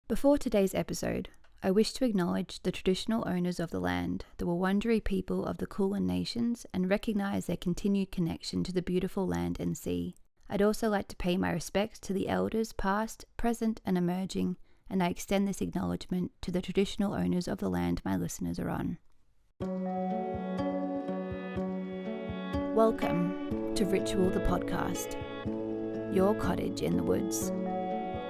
Before today's episode, I wish to acknowledge the traditional owners of the land, the Wurundjeri people of the Kulin Nations, and recognise their continued connection to the beautiful land and sea. I'd also like to pay my respects to the elders past, present and emerging, and I extend this acknowledgement to the traditional owners of the land my listeners are on. Welcome to Ritual the Podcast, your cottage in the woods.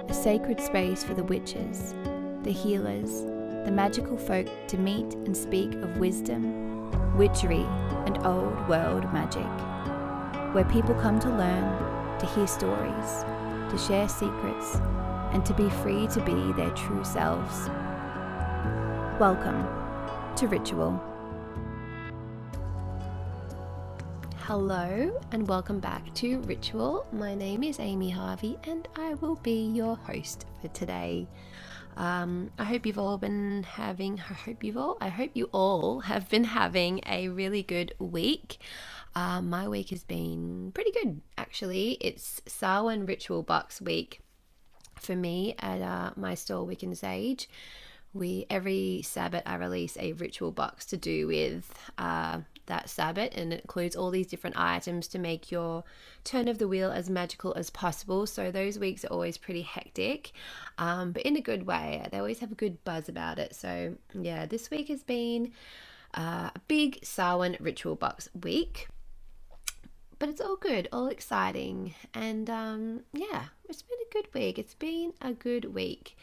A sacred space for the witches, the healers, the magical folk to meet and speak of wisdom, witchery, and old world magic, where people come to learn, to hear stories, to share secrets, and to be free to be their true selves. Welcome to Ritual. Hello and welcome back to Ritual. My name is Amy Harvey and I will be your host for today. I hope you all have been having a really good week. My week has been pretty good actually. It's Samhain Ritual Box week for me at my store Wiccan Sage. Every Sabbath I release a ritual box to do with that Sabbath, and it includes all these different items to make your turn of the wheel as magical as possible. So those weeks are always pretty hectic, but in a good way. They always have a good buzz about it. So yeah, this week has been a big Samhain ritual box week, but it's all good, all exciting, and yeah, it's been a good week. It's been a good week.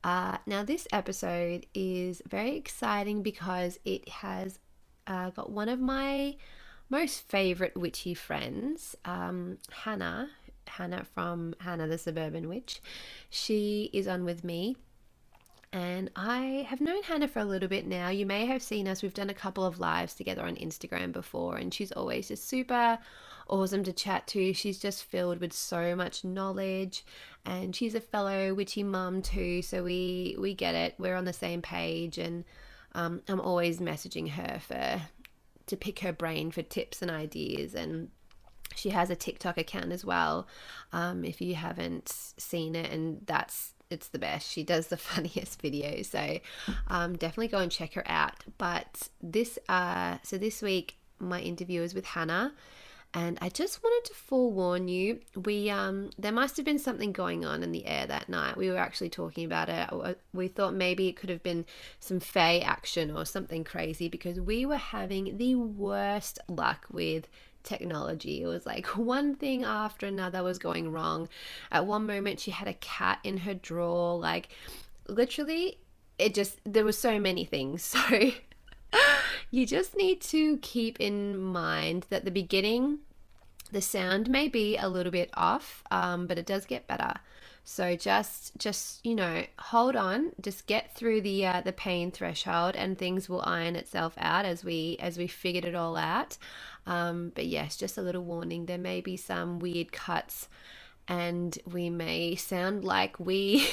Now this episode is very exciting because it has got one of my most favorite witchy friends, Hana from Hana the Suburban Witch. She is on with me, and I have known Hana for a little bit now. You may have seen us. We've done a couple of lives together on Instagram before, and she's always just super awesome to chat to. She's just filled with so much knowledge, and she's a fellow witchy mum too, so we get it. We're on the same page, and I'm always messaging her to pick her brain for tips and ideas. And she has a TikTok account as well, if you haven't seen it, and it's the best. She does the funniest videos, so definitely go and check her out. But this week my interview is with Hana, and I just wanted to forewarn you, there must have been something going on in the air that night. We were actually talking about it. We thought maybe it could have been some fae action or something crazy, because we were having the worst luck with technology. It was like one thing after another was going wrong. At one moment she had a cat in her drawer, like literally there were so many things. So you just need to keep in mind that the beginning, the sound may be a little bit off, but it does get better. So just hold on, just get through the pain threshold, and things will iron itself out as we figured it all out. But yes, just a little warning, there may be some weird cuts, and we may sound like we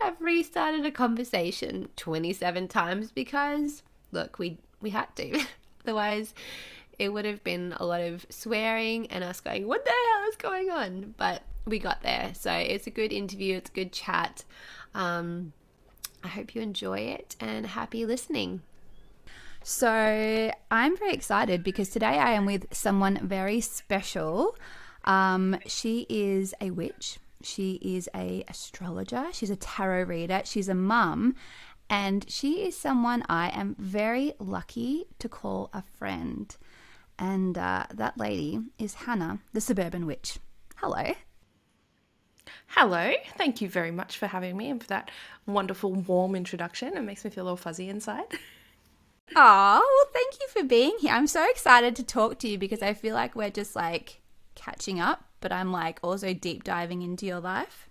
have restarted a conversation 27 times because look, we had to. Otherwise it would have been a lot of swearing and us going, what the hell is going on? But we got there. So it's a good interview. It's a good chat. I hope you enjoy it, and happy listening. So I'm very excited because today I am with someone very special. She is a witch. She is an astrologer. She's a tarot reader. She's a mum. And she is someone I am very lucky to call a friend. And that lady is Hana, the Suburban Witch. Hello. Hello. Thank you very much for having me and for that wonderful, warm introduction. It makes me feel all fuzzy inside. Oh, well, thank you for being here. I'm so excited to talk to you because I feel like we're just like catching up, but I'm like also deep diving into your life.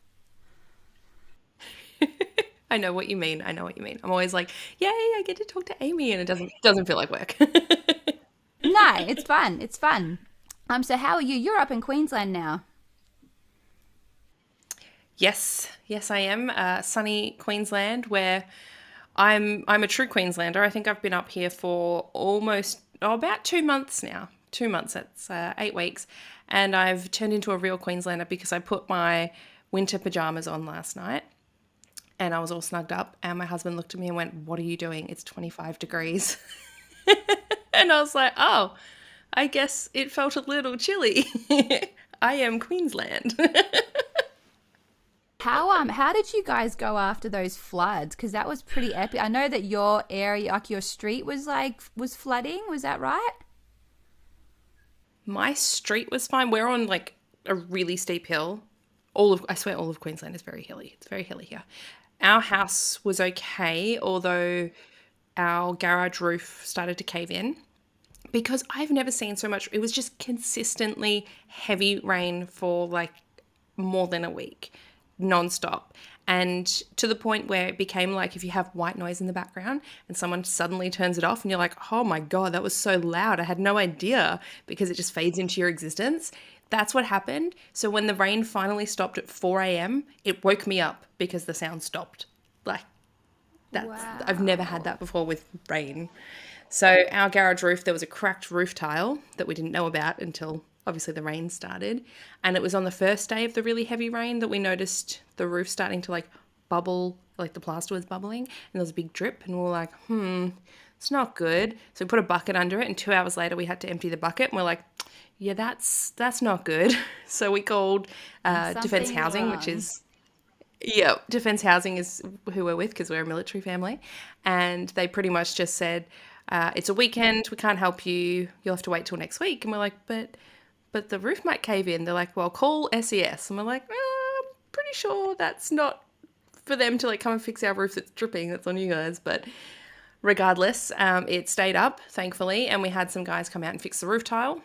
I know what you mean. I'm always like, yay, I get to talk to Amy, and it doesn't feel like work. No, it's fun. It's fun. So how are you? You're up in Queensland now. Yes, I am. Sunny Queensland, where I'm a true Queenslander. I think I've been up here for about 2 months now. 2 months. It's 8 weeks, and I've turned into a real Queenslander because I put my winter pajamas on last night. and I was all snugged up, and my husband looked at me and went, "What are you doing? It's 25 degrees." And I was like, "Oh, I guess it felt a little chilly." I am Queensland. How did you guys go after those floods? Because that was pretty epic. I know that your area, like your street, was flooding. Was that right? My street was fine. We're on like a really steep hill. I swear all of Queensland is very hilly. It's very hilly here. Our house was okay, although our garage roof started to cave in because I've never seen so much. It was just consistently heavy rain for like more than a week, nonstop. And to the point where it became like if you have white noise in the background and someone suddenly turns it off and you're like, oh my God, that was so loud. I had no idea, because it just fades into your existence. That's what happened. So when the rain finally stopped at 4 a.m., it woke me up because the sound stopped. Like, I've never had that before with rain. So our garage roof, there was a cracked roof tile that we didn't know about until obviously the rain started. And it was on the first day of the really heavy rain that we noticed the roof starting to like bubble, like the plaster was bubbling, and there was a big drip, and we were like, it's not good. So we put a bucket under it, and 2 hours later we had to empty the bucket, and we're like, yeah, that's not good. So we called Defence Something Housing, wrong. which is yeah, Defence Housing is who we're with because we're a military family. And they pretty much just said, it's a weekend, we can't help you, you'll have to wait till next week. And we're like, but the roof might cave in. They're like, well, call SES. And we're like, I'm pretty sure that's not for them to like come and fix our roof that's dripping. That's on you guys. But regardless, it stayed up, thankfully. And we had some guys come out and fix the roof tile.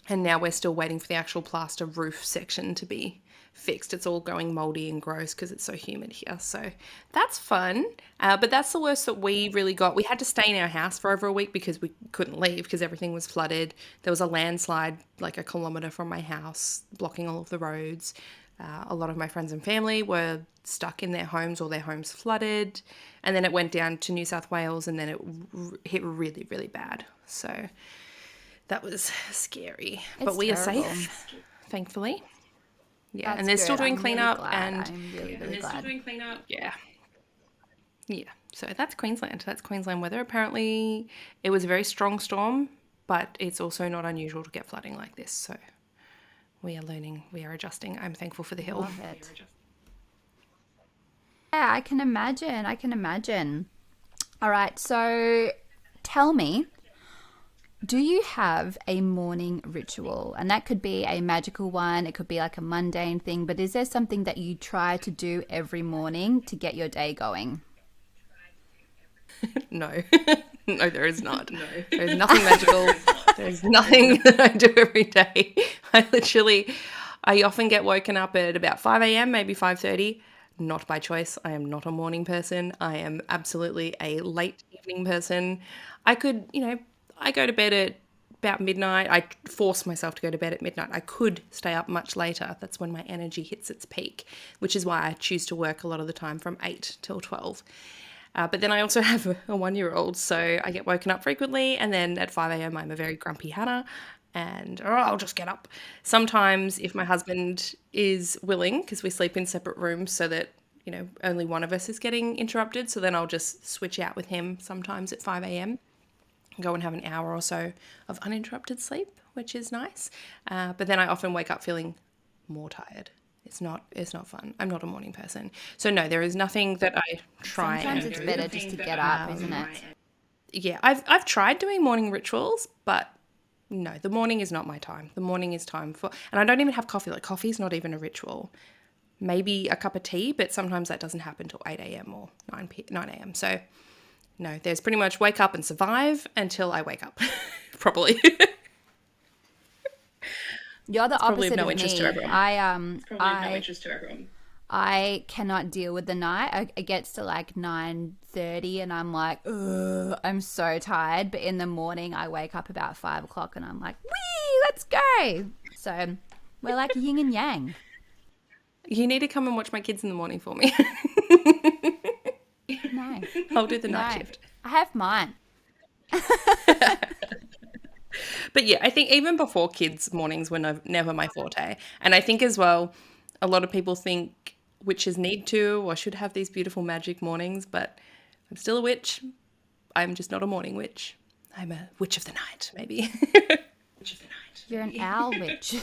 And now we're still waiting for the actual plaster roof section to be fixed. It's all going moldy and gross because it's so humid here. So that's fun. But that's the worst that we really got. We had to stay in our house for over a week because we couldn't leave because everything was flooded. There was a landslide like a kilometre from my house, blocking all of the roads. A lot of my friends and family were stuck in their homes or their homes flooded. And then it went down to New South Wales, and then it hit really, really bad. So that was scary. But It's we are terrible. safe, thankfully. Yeah, That's and they're still good. doing I'm really cleanup, glad. and I'm really, really glad. yeah, yeah. So that's Queensland. That's Queensland weather. Apparently, it was a very strong storm, but it's also not unusual to get flooding like this. So we are learning, we are adjusting. I'm thankful for the hill. Love it. Yeah, I can imagine. I can imagine. All right, so tell me, do you have a morning ritual? And that could be a magical one, it could be like a mundane thing, but is there something that you try to do every morning to get your day going? No, no, there is not. No, there is nothing magical. There's nothing that I do every day. I often get woken up at about 5 a.m., maybe 5:30. Not by choice. I am not a morning person. I am absolutely a late evening person. I could, I go to bed at about midnight. I force myself to go to bed at midnight. I could stay up much later. That's when my energy hits its peak, which is why I choose to work a lot of the time from 8 till 12. But then I also have a 1-year-old, so I get woken up frequently. And then at 5 a.m., I'm a very grumpy Hana, and I'll just get up. Sometimes, if my husband is willing, because we sleep in separate rooms so that, only one of us is getting interrupted. So then I'll just switch out with him sometimes at 5 a.m. Go and have an hour or so of uninterrupted sleep, which is nice. But then I often wake up feeling more tired. It's not fun. I'm not a morning person. So no, there is nothing that I try Sometimes and it's do. better just to get up, isn't it? Yeah, I've tried doing morning rituals, but no, the morning is not my time. The morning is time for, and I don't even have coffee. Like, coffee's not even a ritual. Maybe a cup of tea, but sometimes that doesn't happen till 8 a.m. or 9 a.m. So no, there's pretty much wake up and survive until I wake up properly. You're the Probably of opposite no of interest to me. everyone. I cannot deal with the night. It gets to like 9:30 and I'm like, ugh, I'm so tired. But in the morning, I wake up about 5 o'clock and I'm like, wee, let's go. So we're like yin and yang. You need to come and watch my kids in the morning for me. No, I'll do the no, night shift. I have mine. But yeah, I think even before kids, mornings were never my forte. And I think as well, a lot of people think witches need to or should have these beautiful magic mornings, but I'm still a witch. I'm just not a morning witch. I'm a witch of the night, maybe. Witch of the night. You're an owl witch.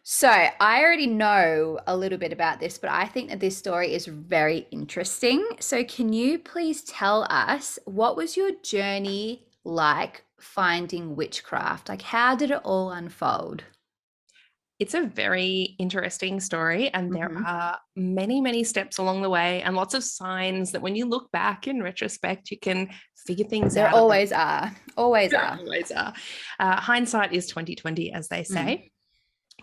So I already know a little bit about this, but I think that this story is very interesting. So can you please tell us, what was your journey like finding witchcraft? Like, how did it all unfold? It's a very interesting story, and there Mhm. are many, many steps along the way and lots of signs that when you look back in retrospect, you can figure things There out. a little. always are. Always There are. always are. Hindsight is 2020, as they say. Mm.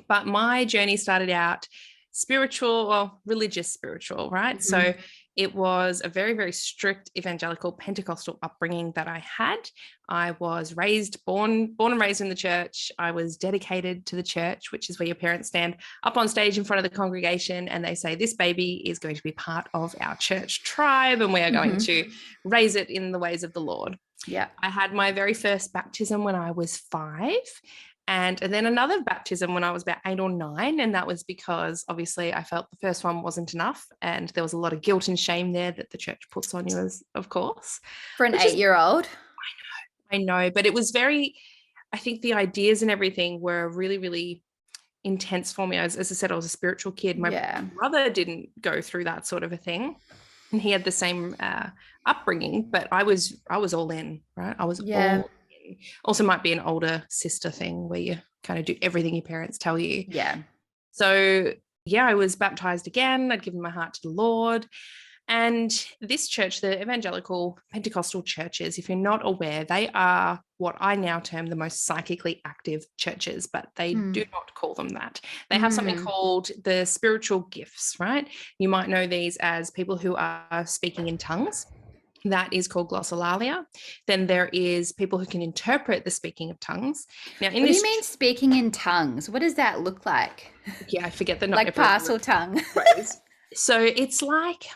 But my journey started out spiritual, well, religious spiritual, right? Mhm. So it was a very, very strict evangelical Pentecostal upbringing that I had. I was born and raised in the church. I was dedicated to the church, which is where your parents stand up on stage in front of the congregation and they say, this baby is going to be part of our church tribe and we are going to raise it in the ways of the Lord. Yeah. I had my very first baptism when I was 5. And then another baptism when I was about 8 or 9. And that was because obviously I felt the first one wasn't enough. And there was a lot of guilt and shame there that the church puts on you, as of course. For an Which is, 8-year-old. I know, but it was very, I think the ideas and everything were really, really intense for me. As I said, I was a spiritual kid. My Yeah. brother didn't go through that sort of a thing. And he had the same upbringing, but I was all in, right? I was Yeah. all in. Also might be an older sister thing where you kind of do everything your parents tell you. Yeah. So yeah, I was baptized again. I'd given my heart to the Lord. And this church, the evangelical Pentecostal churches, if you're not aware, they are what I now term the most psychically active churches, but they do not call them that. They have something called the spiritual gifts, right? You might know these as people who are speaking in tongues. That is called glossolalia. Then there is people who can interpret the speaking of tongues. Now, in What do this, you mean speaking in tongues? What does that look like? yeah, I forget the Like parcel tongue. phrase. So it's like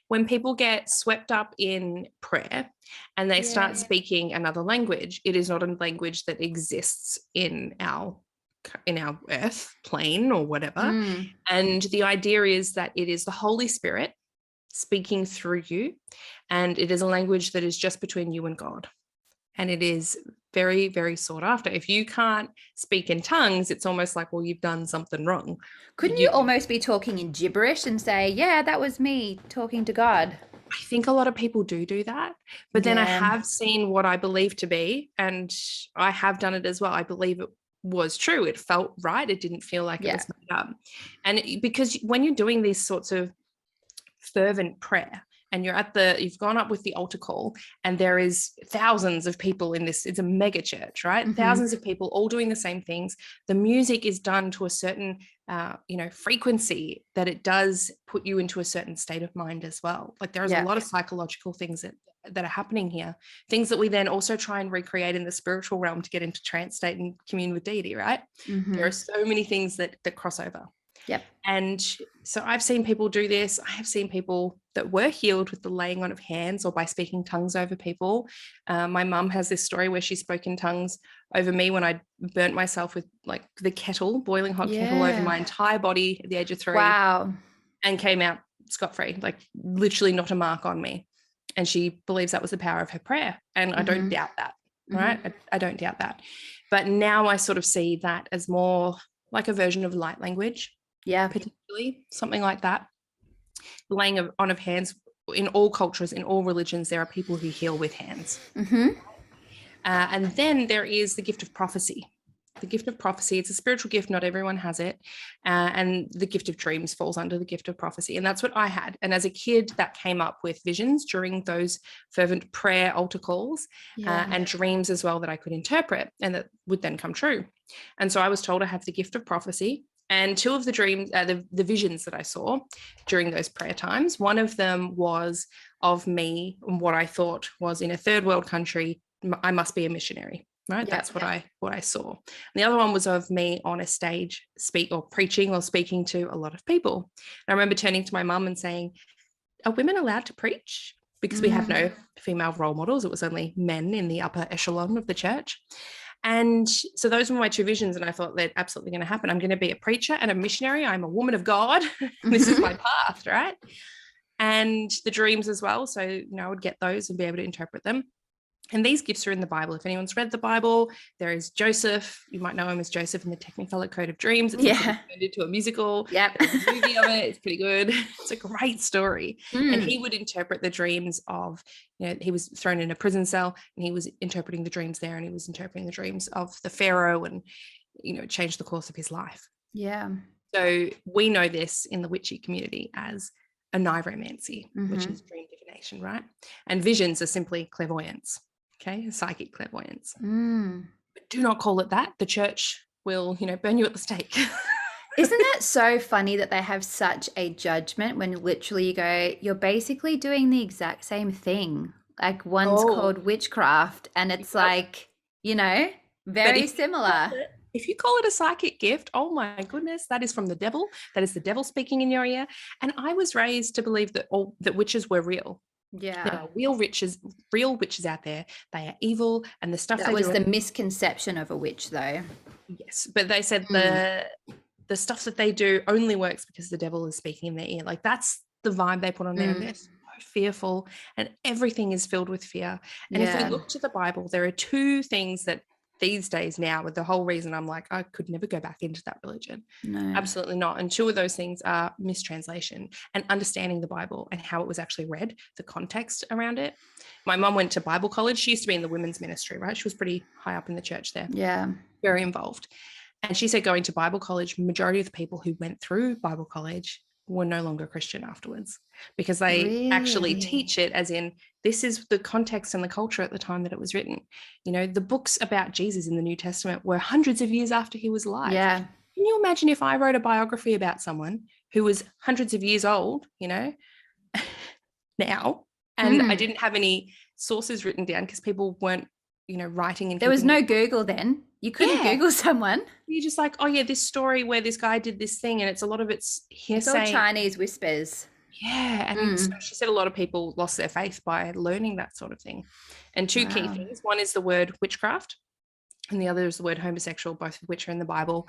when people get swept up in prayer and they start speaking another language, it is not a language that exists in our earth plane or whatever. And the idea is that it is the Holy Spirit speaking through you, and it is a language that is just between you and God. And it is very, very sought after. If you can't speak in tongues, it's almost like, well, you've done something wrong. Couldn't you almost be talking in gibberish and say, yeah, that was me talking to God? I think a lot of people do that. But then I have seen what I believe to be, and I have done it as well. I believe it was true. It felt right. It didn't feel like it was made up. And because when you're doing these sorts of fervent prayer and you've gone up with the altar call and there is thousands of people in this, it's a mega church, right? Thousands of people all doing the same things. The music is done to a certain frequency that it does put you into a certain state of mind as well. Like there's a lot of psychological things that are happening here, things that we then also try and recreate in the spiritual realm to get into trance state and commune with deity, right? There are so many things that cross over. Yep. And so I've seen people do this. I have seen people that were healed with the laying on of hands or by speaking tongues over people. My mum has this story where she spoke in tongues over me when I burnt myself with like the boiling hot kettle over my entire body at the age of 3. Wow. And came out scot-free, like literally not a mark on me. And she believes that was the power of her prayer. And I don't doubt that, right? I don't doubt that. But now I sort of see that as more like a version of light language. Yeah. Particularly something like that. Laying on of hands in all cultures, in all religions, there are people who heal with hands. And then there is the gift of prophecy. The gift of prophecy, it's a spiritual gift. Not everyone has it. And the gift of dreams falls under the gift of prophecy. And that's what I had. And as a kid, that came up with visions during those fervent prayer altar calls and dreams as well that I could interpret and that would then come true. And so I was told I have the gift of prophecy. And 2 of the dreams, the visions that I saw during those prayer times, one of them was of me and what I thought was in a third world country, I must be a missionary, right? That's what I saw. And the other one was of me on a stage preaching or speaking to a lot of people. And I remember turning to my mum and saying, are women allowed to preach? Because we have no female role models. It was only men in the upper echelon of the church. And so those were my two visions, and I thought they're absolutely going to happen. I'm going to be a preacher and a missionary. I'm a woman of God. This is my path, right? And the dreams as well. So, I would get those and be able to interpret them. And these gifts are in the Bible. If anyone's read the Bible, there is Joseph. You might know him as Joseph in the Technicolor Code of Dreams. It's turned into a musical. Yep. There's a movie of it. It's pretty good. It's a great story. And he would interpret the dreams of, he was thrown in a prison cell and he was interpreting the dreams there, and he was interpreting the dreams of the Pharaoh, and, it changed the course of his life. Yeah. So we know this in the witchy community as a nigromancy, which is dream divination, right? And visions are simply clairvoyance. Okay, psychic clairvoyance. But do not call it that. The church will, burn you at the stake. Isn't that so funny that they have such a judgment when literally you go, you're basically doing the exact same thing. Like one's called witchcraft, and it's like, very similar. If you call it a psychic gift, oh my goodness, that is from the devil. That is the devil speaking in your ear. And I was raised to believe that witches were real. Yeah. There are real witches out there. They are evil, and the stuff that was the misconception of a witch, though. Yes, but they said the stuff that they do only works because the devil is speaking in their ear. Like, that's the vibe they put on there. They're so fearful, and everything is filled with fear. And if we look to the Bible, there are two things that these days now, with the whole reason I'm like, I could never go back into that religion. No, absolutely not. And two of those things are mistranslation and understanding the Bible and how it was actually read, the context around it. My mum went to Bible college. She used to be in the women's ministry, right? She was pretty high up in the church there. Yeah. Very involved. And she said going to Bible college, majority of the people who went through Bible college were no longer Christian afterwards, because they actually teach it as in, this is the context and the culture at the time that it was written. The books about Jesus in the New Testament were hundreds of years after he was alive. Yeah. Can you imagine if I wrote a biography about someone who was hundreds of years old, now, and I didn't have any sources written down because people weren't, writing. There was no Google then. You couldn't Google someone. You're just like, oh yeah, this story where this guy did this thing, and it's a lot of it's hearsay. It's all Chinese whispers. Yeah, and she said a lot of people lost their faith by learning that sort of thing. And two key things: one is the word witchcraft, and the other is the word homosexual, both of which are in the Bible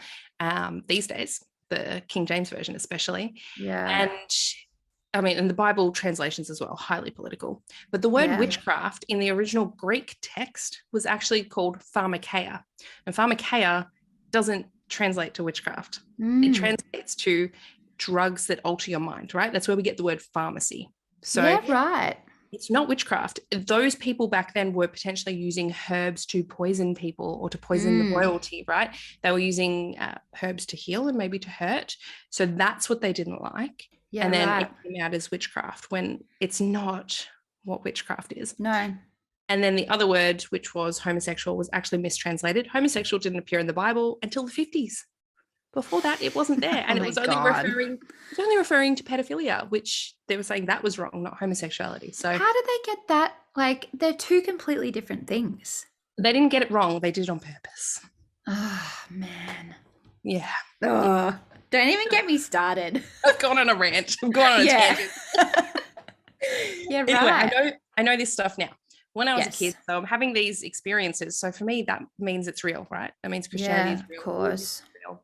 these days, the King James Version especially. Yeah. And the Bible translations as well, highly political. But the word witchcraft in the original Greek text was actually called pharmakeia. And pharmakeia doesn't translate to witchcraft. It translates to drugs that alter your mind, right? That's where we get the word pharmacy. So it's not witchcraft. Those people back then were potentially using herbs to poison people or to poison the royalty, right? They were using herbs to heal and maybe to hurt. So that's what they didn't like. Yeah, and then it came out as witchcraft when it's not what witchcraft is. No. And then the other word, which was homosexual, was actually mistranslated. Homosexual didn't appear in the Bible until the 50s. Before that, it wasn't there. And it was only referring to pedophilia, which they were saying that was wrong, not homosexuality. So how did they get that? Like, they're two completely different things. They didn't get it wrong. They did it on purpose. Oh, man. Yeah. Oh, don't even get me started. I've gone on a rant. I've gone on a tangent. Yeah, right. Anyway, I know this stuff now. When I was a kid, so I'm having these experiences. So for me, that means it's real, right? That means Christianity is real. Of course. Real.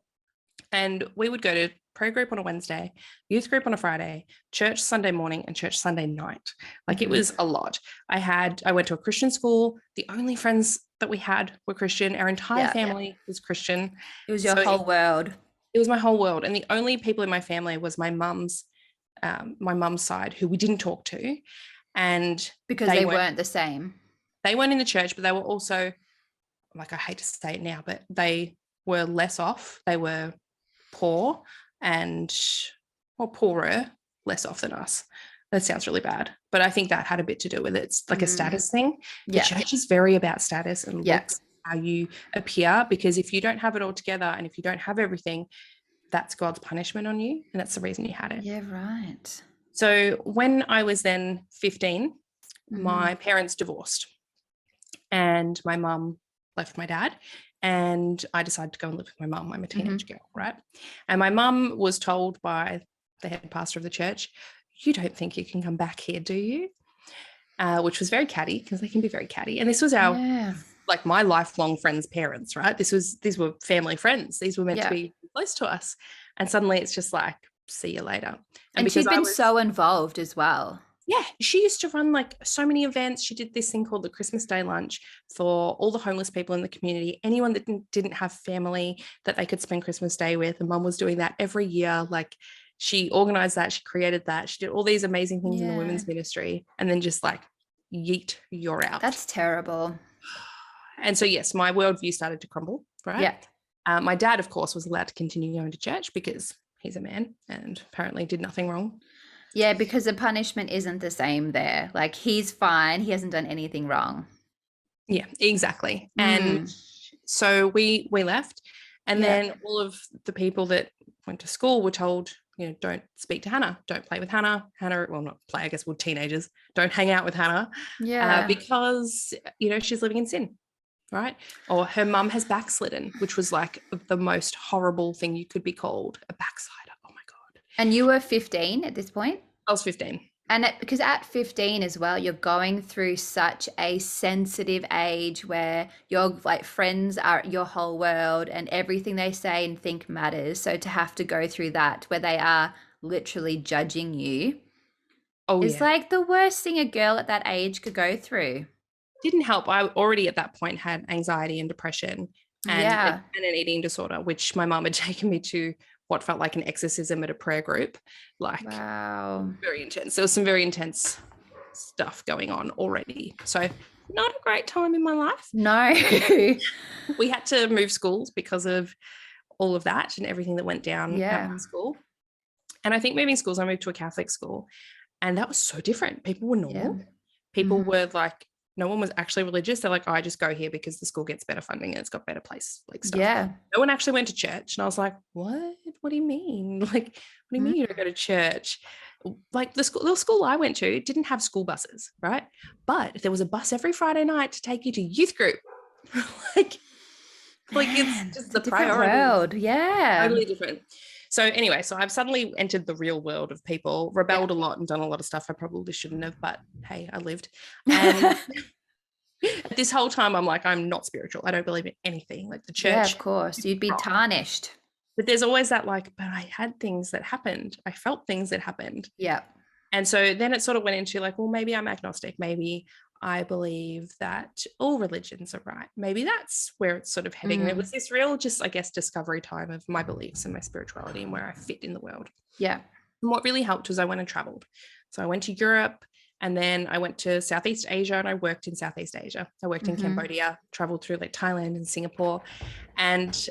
And we would go to prayer group on a Wednesday, youth group on a Friday, church Sunday morning, and church Sunday night. Like, it was a lot. I went to a Christian school. The only friends that we had were Christian. Our entire family was Christian. It was your whole world. It was my whole world. And the only people in my family was my mum's side, who we didn't talk to. And because they weren't the same. They weren't in the church, but they were also, like, I hate to say it now, but they were less off. They were poor poorer, less off than us. That sounds really bad, but I think that had a bit to do with it. It's like a status thing. The church is very about status and looks, how you appear, because if you don't have it all together and if you don't have everything, that's God's punishment on you, and that's the reason you had it. Yeah, right. So when I was then 15, my parents divorced and my mum left my dad, and I decided to go and live with my mum. I'm a teenage girl, right? And my mum was told by the head pastor of the church, "You don't think you can come back here, do you?" Which was very catty, because they can be very catty. And this was our like my lifelong friends' parents, right? These were family friends. These were meant to Yeah. be close to us. And suddenly it's just like, see you later. And because she'd been so involved as well. yeah, she used to run like so many events. She did this thing called the Christmas Day lunch for all the homeless people in the community, anyone that didn't have family that they could spend Christmas Day with. And mum was doing that every year. Like she organized that, she created that, she did all these amazing things in the women's ministry, and then just like, yeet, you're out. That's terrible. And so, yes, my worldview started to crumble, right? Yeah. My dad, of course, was allowed to continue going to church because he's a man and apparently did nothing wrong. Yeah, because the punishment isn't the same there. Like he's fine. He hasn't done anything wrong. Yeah, exactly. And so we left. And then all of the people that went to school were told, don't speak to Hana, don't play with Hana. Hana, well, not play, I guess we're teenagers. Don't hang out with Hana. Yeah. Because, she's living in sin, right? Or her mum has backslidden, which was like the most horrible thing you could be called, a backslider. Oh my God. And you were 15 at this point? I was 15. And because at 15 as well, you're going through such a sensitive age where your like friends are your whole world and everything they say and think matters. So to have to go through that where they are literally judging you is like the worst thing a girl at that age could go through. Didn't help. I already at that point had anxiety and depression and an eating disorder, which my mum had taken me to what felt like an exorcism at a prayer group. Like, wow, very intense. There was some very intense stuff going on already. So not a great time in my life. No. We had to move schools because of all of that and everything that went down at my school. And I think moving schools, I moved to a Catholic school, and that was so different. People were normal. People were like, no one was actually religious. They're like, I just go here because the school gets better funding and it's got better place, like stuff. Yeah. No one actually went to church. And I was like, what? What do you mean? Like, what do you mean you don't go to church? Like the school I went to didn't have school buses, right? But there was a bus every Friday night to take you to youth group. like it's just the priority. World. Yeah. Totally different. So anyway, so I've suddenly entered the real world of people, rebelled a lot and done a lot of stuff I probably shouldn't have, but hey, I lived. And this whole time I'm like, I'm not spiritual. I don't believe in anything. Like the church. Yeah, of course. You'd be tarnished. But there's always that like, but I had things that happened. I felt things that happened. Yeah. And so then it sort of went into like, well, maybe I'm agnostic. Maybe I believe that all religions are right. Maybe that's where it's sort of heading. It was this real, just, I guess, discovery time of my beliefs and my spirituality and where I fit in the world. Yeah. And what really helped was I went and traveled. So I went to Europe and then I went to Southeast Asia and I worked in Southeast Asia. I worked in Cambodia, traveled through like Thailand and Singapore. And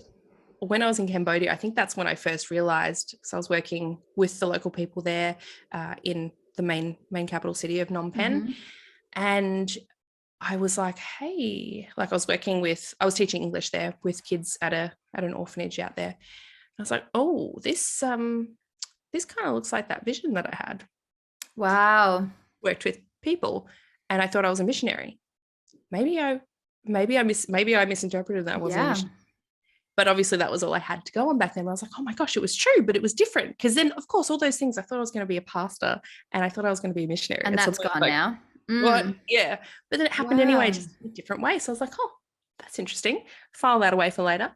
when I was in Cambodia, I think that's when I first realized, because I was working with the local people there in the main capital city of Phnom Penh. And I was like, hey, like I was teaching English there with kids at an orphanage out there. I was like, oh, this kind of looks like that vision that I had. Wow. Worked with people, and I thought I was a missionary. Maybe I misinterpreted that. I wasn't a missionary. But obviously that was all I had to go on back then. I was like, oh my gosh, it was true, but it was different. Because then, of course, all those things, I thought I was going to be a pastor and I thought I was going to be a missionary. And that's gone like, now. What? Yeah. But then it happened anyway, just in a different way. So I was like, oh, that's interesting. File that away for later.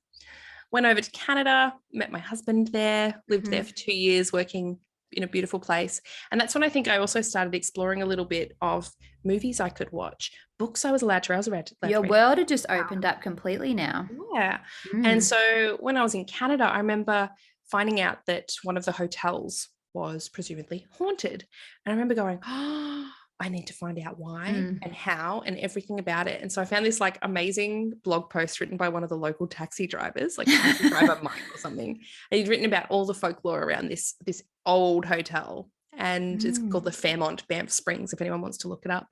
Went over to Canada, met my husband there, lived there for 2 years, working in a beautiful place. And that's when I think I also started exploring a little bit of movies I could watch, books I was allowed to read. Your world had just opened up completely now. Yeah. And so when I was in Canada, I remember finding out that one of the hotels was presumably haunted. And I remember going, oh, I need to find out why and how and everything about it. And so I found this like amazing blog post written by one of the local taxi drivers, like taxi driver Mike or something. And he'd written about all the folklore around this old hotel. And it's called the Fairmont Banff Springs, if anyone wants to look it up.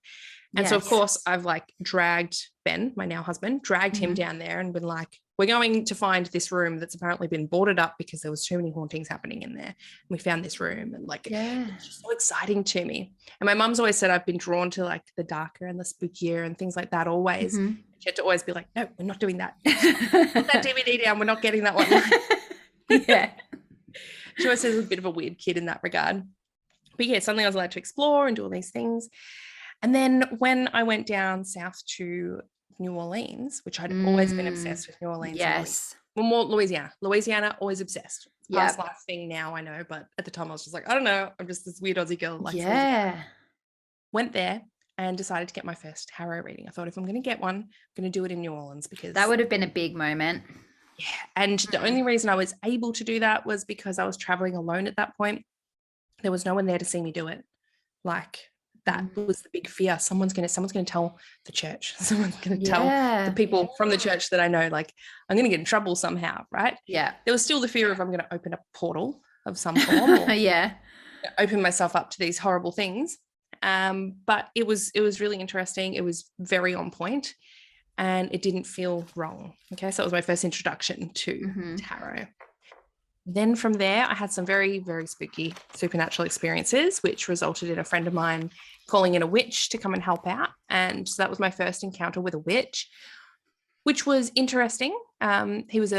And so, of course, I've like dragged Ben, my now husband, dragged him down there and been like, we're going to find this room that's apparently been boarded up because there was too many hauntings happening in there. And we found this room and like, it's just so exciting to me. And my mum's always said I've been drawn to like the darker and the spookier and things like that always. She had to always be like, no, we're not doing that. Put that DVD down. We're not getting that one. Yeah. She always says I was a bit of a weird kid in that regard. But yeah, suddenly I was allowed to explore and do all these things. And then when I went down south to New Orleans, which I'd always been obsessed with New Orleans. Yes. Well, more Louisiana, always obsessed. Past Yep. life thing now, I know, but at the time I was just like, I don't know, I'm just this weird Aussie girl that likes Louisiana. Yeah. Went there and decided to get my first tarot reading. I thought if I'm going to get one, I'm going to do it in New Orleans because That would have been a big moment. yeah. And the only reason I was able to do that was because I was traveling alone at that point. There was no one there to see me do it. Like that was the big fear. Someone's going to tell the church. Someone's going to tell the people from the church that I know, like, I'm going to get in trouble somehow, right? Yeah. There was still the fear of I'm going to open a portal of some form or Yeah. open myself up to these horrible things. But it was really interesting. It was very on point and it didn't feel wrong. Okay. So it was my first introduction to tarot. Then from there, I had some very, very spooky supernatural experiences, which resulted in a friend of mine calling in a witch to come and help out. And so that was my first encounter with a witch, which was interesting. He was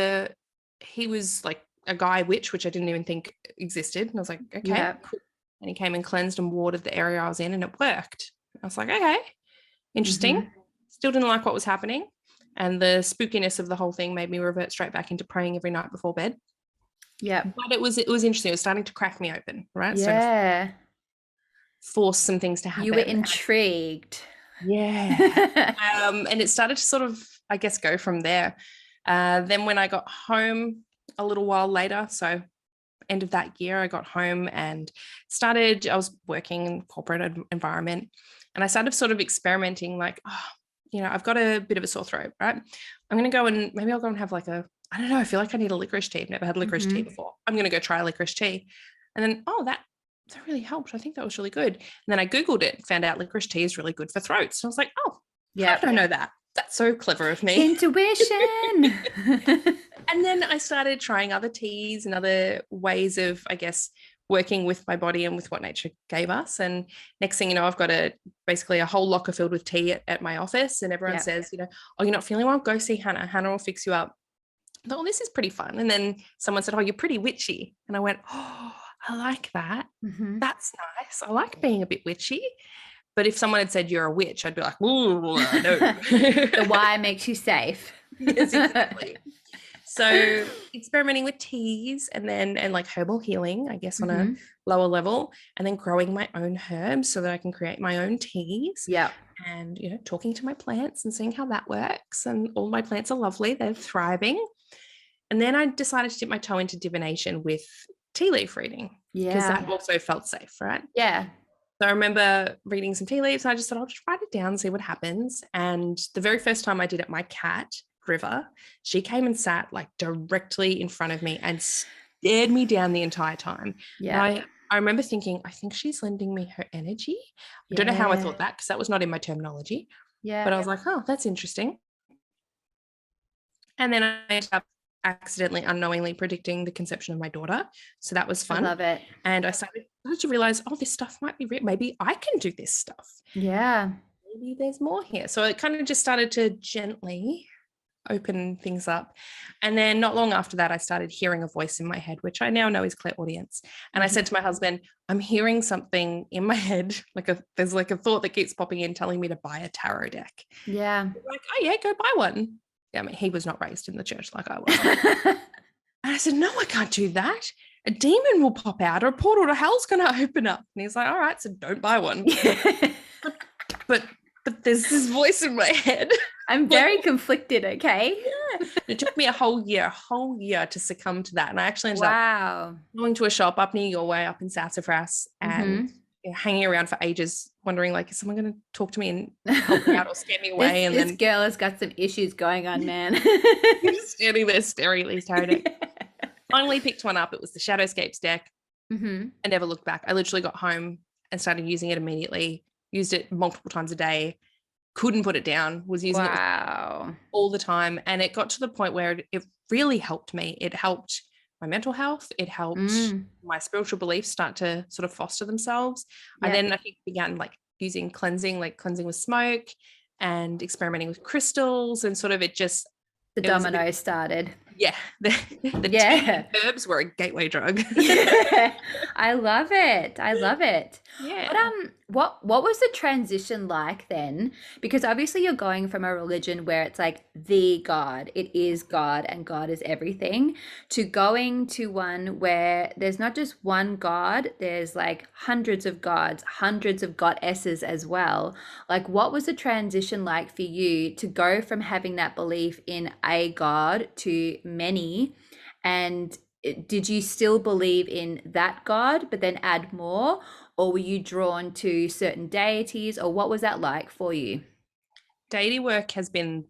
like a guy witch, which I didn't even think existed. And I was like, okay, cool. And he came and cleansed and watered the area I was in and it worked. I was like, okay, interesting. Still didn't like what was happening. And the spookiness of the whole thing made me revert straight back into praying every night before bed. Yeah. But it was interesting. It was starting to crack me open, right? Yeah. So force some things to happen. You were intrigued. Yeah. And it started to sort of, I guess, go from there. Then when I got home a little while later, so end of that year, I got home and I was working in corporate environment and I started sort of experimenting like, I've got a bit of a sore throat, right? I'm going to go and maybe I'll go and have like I don't know, I feel like I need a licorice tea. I've never had licorice tea before. I'm going to go try licorice tea. And then, that really helped. I think that was really good. And then I Googled it, found out licorice tea is really good for throats. And I was like, how did I know that? That's so clever of me. Intuition. And then I started trying other teas and other ways of, I guess, working with my body and with what nature gave us. And next thing you know, I've got basically a whole locker filled with tea at my office. And everyone says, you're not feeling well? Go see Hana. Hana will fix you up. I thought, this is pretty fun. And then someone said, you're pretty witchy. And I went, I like that. That's nice. I like being a bit witchy. But if someone had said you're a witch, I'd be like, no. The why makes you safe. Yes, exactly. So experimenting with teas and like herbal healing, I guess, on a lower level, and then growing my own herbs so that I can create my own teas. Yeah. And, talking to my plants and seeing how that works. And all my plants are lovely. They're thriving. And then I decided to dip my toe into divination with tea leaf reading. Yeah. Because that also felt safe, right? Yeah. So I remember reading some tea leaves and I just thought I'll just write it down and see what happens. And the very first time I did it, my cat, River, she came and sat like directly in front of me and stared me down the entire time. Yeah. And I remember thinking, I think she's lending me her energy. I don't know how I thought that because that was not in my terminology. Yeah. But I was like, that's interesting. And then I ended up accidentally, unknowingly predicting the conception of my daughter. So that was fun. I love it. And I started to realize, this stuff might be real. Maybe I can do this stuff. Yeah. Maybe there's more here. So it kind of just started to gently open things up. And then not long after that, I started hearing a voice in my head, which I now know is clairaudience. And I said to my husband, I'm hearing something in my head, there's like a thought that keeps popping in telling me to buy a tarot deck. Yeah. Like, go buy one. Yeah, I mean, he was not raised in the church like I was. And I said, no, I can't do that. A demon will pop out or a portal to hell's going to open up. And he's like, all right, so don't buy one. but there's this voice in my head. I'm very conflicted, okay? Yeah. It took me a whole year to succumb to that. And I actually ended up going to a shop up near your way, up in Sassafras, and hanging around for ages, wondering, like, is someone going to talk to me and help me out or scare me away? This girl has got some issues going on, man. Just standing there staring at these tarot decks. Finally picked one up. It was the Shadowscapes deck. I never looked back. I literally got home and started using it immediately. Used it multiple times a day. Couldn't put it down. Was using it all the time. And it got to the point where it really helped me. It helped my mental health. It helped my spiritual beliefs start to sort of foster themselves. I think began like using cleansing with smoke and experimenting with crystals, and sort of the dominoes started. Yeah, the tea Yeah. and herbs were a gateway drug. Yeah, I love it. I love it. Yeah. What was the transition like then? Because obviously you're going from a religion where it's like the God, it is God and God is everything, to going to one where there's not just one God, there's like hundreds of gods, hundreds of goddesses as well. Like what was the transition like for you to go from having that belief in a God to many? And did you still believe in that God, but then add more? Or were you drawn to certain deities? Or what was that like for you? Deity work has been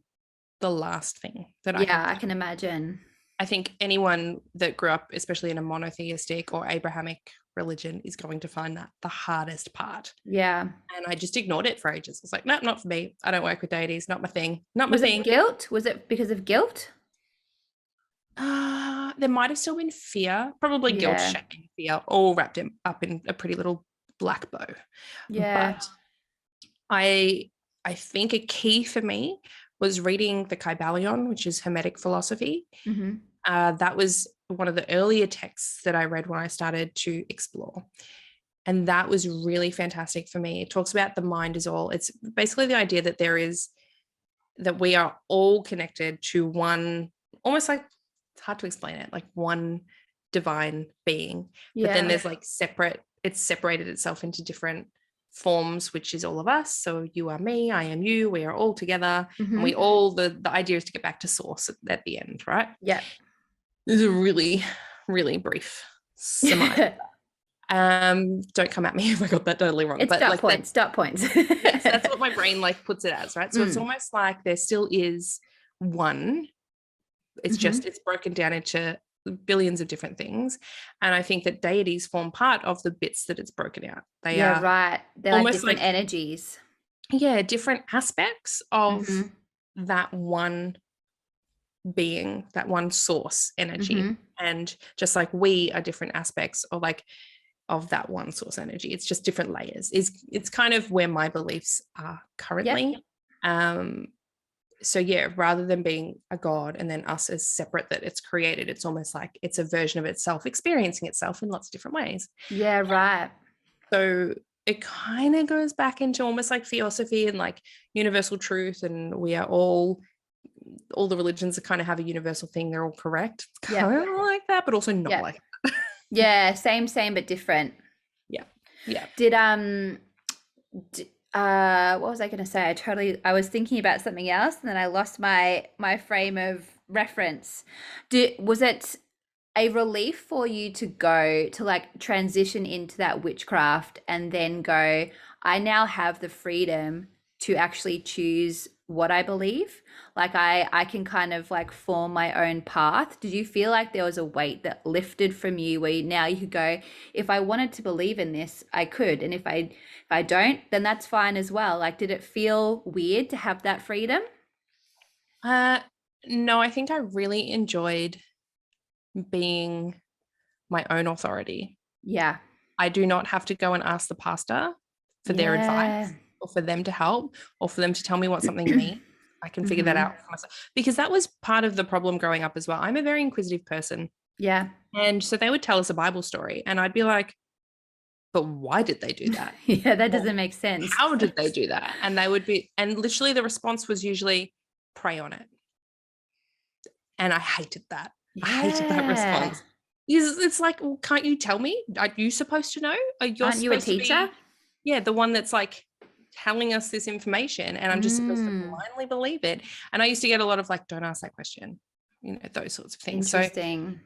the last thing that I Yeah, have I done. can imagine. I think anyone that grew up, especially in a monotheistic or Abrahamic religion, is going to find that the hardest part. Yeah. And I just ignored it for ages. I was like, no, not for me. I don't work with deities. Not my thing. Not my Was it thing. guilt? Was it because of guilt? There might have still been fear, probably guilt, Yeah. shame, fear, all wrapped up in a pretty little black bow. Yeah. But I I think a key for me was reading the Kybalion, which is Hermetic philosophy. Mm-hmm. That was one of the earlier texts that I read when I started to explore. And that was really fantastic for me. It talks about the mind is all. It's basically the idea that that we are all connected to one, almost like, it's hard to explain it, like one divine being. But then Yeah. there's like it's separated itself into different forms, which is all of us. So you are me, I am you, we are all together. And we Mm-hmm. all, the idea is to get back to source at the end, right? Yeah. This is a really, really brief summary. Don't come at me if I got that totally wrong. It's But dot like that, points, dot points. yes, that's what my brain like puts it as, right? So it's Mm. almost like there still is one. It's Mm-hmm. just it's broken down into billions of different things. And I think that deities form part of the bits that it's broken out. They Yeah, are right. They're like almost different like, energies. yeah, different aspects of Mm-hmm. that one being, that one source energy. Mm-hmm. And just like we are different aspects or like of that one source energy, it's just different layers. It's kind of where my beliefs are currently. Yep. So yeah, rather than being a god and then us as separate that it's created, it's almost like it's a version of itself experiencing itself in lots of different ways. Yeah, right. So it kind of goes back into almost like theosophy and like universal truth, and we are all the religions that kind of have a universal thing, they're all correct. It's Yep. kind of like that, but also not Yep. like Yeah, same but different. yeah. Yeah. Did what was I going to say? I was thinking about something else and then I lost my frame of reference. Was it a relief for you to go to like transition into that witchcraft and then go, I now have the freedom to actually choose what I believe? Like I can kind of like form my own path. Did you feel like there was a weight that lifted from you where now you could go, if I wanted to believe in this, I could, and if I don't, then that's fine as well. Like, did it feel weird to have that freedom? No, I think I really enjoyed being my own authority. Yeah. I do not have to go and ask the pastor for their Yeah. advice or for them to help or for them to tell me what something means. I can figure that Mhm. out for myself, because that was part of the problem growing up as well. I'm a very inquisitive person. Yeah. And so they would tell us a Bible story and I'd be like, but why did they do that? Yeah, that Or doesn't make sense. how did they do that? And they would be, and literally the response was usually pray on it. And I hated that. I hated that Yeah. response. It's like, well, can't you tell me? Are you supposed to know? You're Aren't you a supposed to be, teacher? yeah, the one that's like telling us this information, and I'm just supposed to Mm, blindly believe it. And I used to get a lot of like, don't ask that question, those sorts of things. So interesting.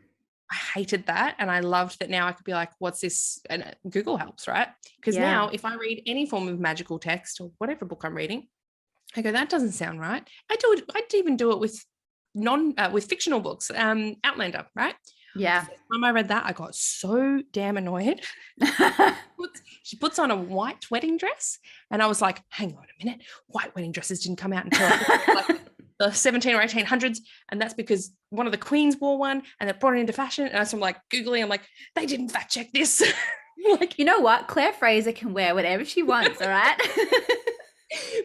I hated that. And I loved that now I could be like, what's this? And Google helps, right? Because Yeah. now if I read any form of magical text or whatever book I'm reading, I go, that doesn't sound right. I'd even do it with with fictional books, Outlander, right? Yeah. The first time I read that, I got so damn annoyed. She puts on a white wedding dress, and I was like, hang on a minute, white wedding dresses didn't come out until like the 17 or 1800s, and that's because one of the queens wore one and they brought it into fashion. And I'm like Googling, I'm like, they didn't fact check this. Like, You know what? Claire Fraser can wear whatever she wants, all right?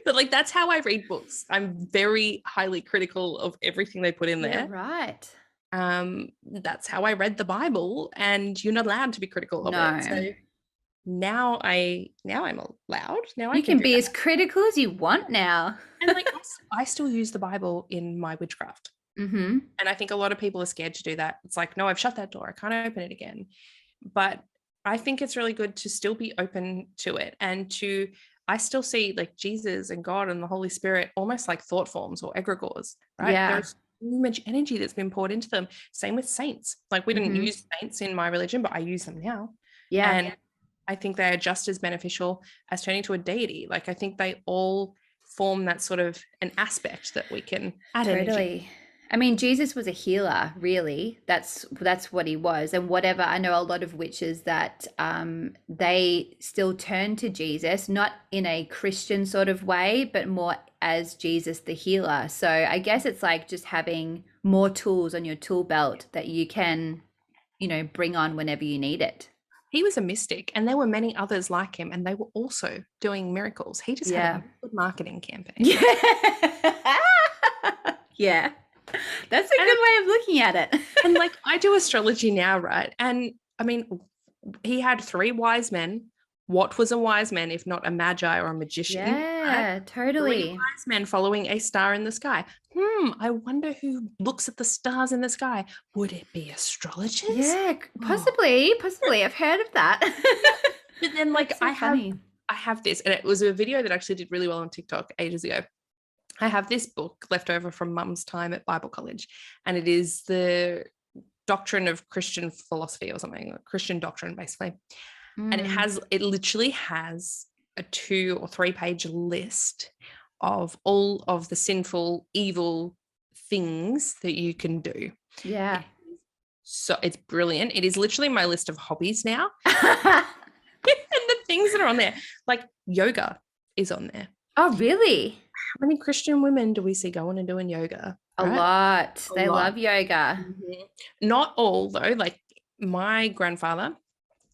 but like that's how I read books. I'm very highly critical of everything they put in Yeah, there. right. That's how I read the Bible, and you're not allowed to be critical of it. So No. now I'm allowed. Now I You can can do be that. as critical as you want now. And like I still use the Bible in my witchcraft. Mm-hmm. And I think a lot of people are scared to do that. It's like, no, I've shut that door. I can't open it again. But I think it's really good to still be open to it, and I still see like Jesus and God and the Holy Spirit almost like thought forms or egregores, right? Yeah. There's so much energy that's been poured into them. Same with saints. Like we didn't Mm-hmm. use saints in my religion, but I use them now. Yeah. And I think they are just as beneficial as turning to a deity. Like I think they all form that sort of an aspect that we can add energy. Totally. I mean, Jesus was a healer, really. That's what he was. And whatever, I know a lot of witches that they still turn to Jesus, not in a Christian sort of way, but more as Jesus the healer. So I guess it's like just having more tools on your tool belt that you can, bring on whenever you need it. He was a mystic, and there were many others like him, and they were also doing miracles. He just had Yeah. a good marketing campaign. Yeah. Yeah. That's a good way of looking at it. And like I do astrology now, right? And I mean, he had 3 wise men. What was a wise man if not a magi or a magician? Yeah, Right? 3 totally. wise men following a star in the sky. I wonder who looks at the stars in the sky. Would it be astrologers? Yeah, Oh. possibly. I've heard of that. But then like That's so funny. I have this, and it was a video that actually did really well on TikTok ages ago. I have this book left over from Mum's time at Bible college, and it is the doctrine of Christian philosophy or something, Christian doctrine basically. And it literally has a 2 or 3 page list of all of the sinful, evil things that you can do. Yeah. So it's brilliant. It is literally my list of hobbies now. And the things that are on there, like yoga is on there. Oh, really? How many Christian women do we see going and doing yoga? A lot. They love yoga. Not all though. Like my grandfather,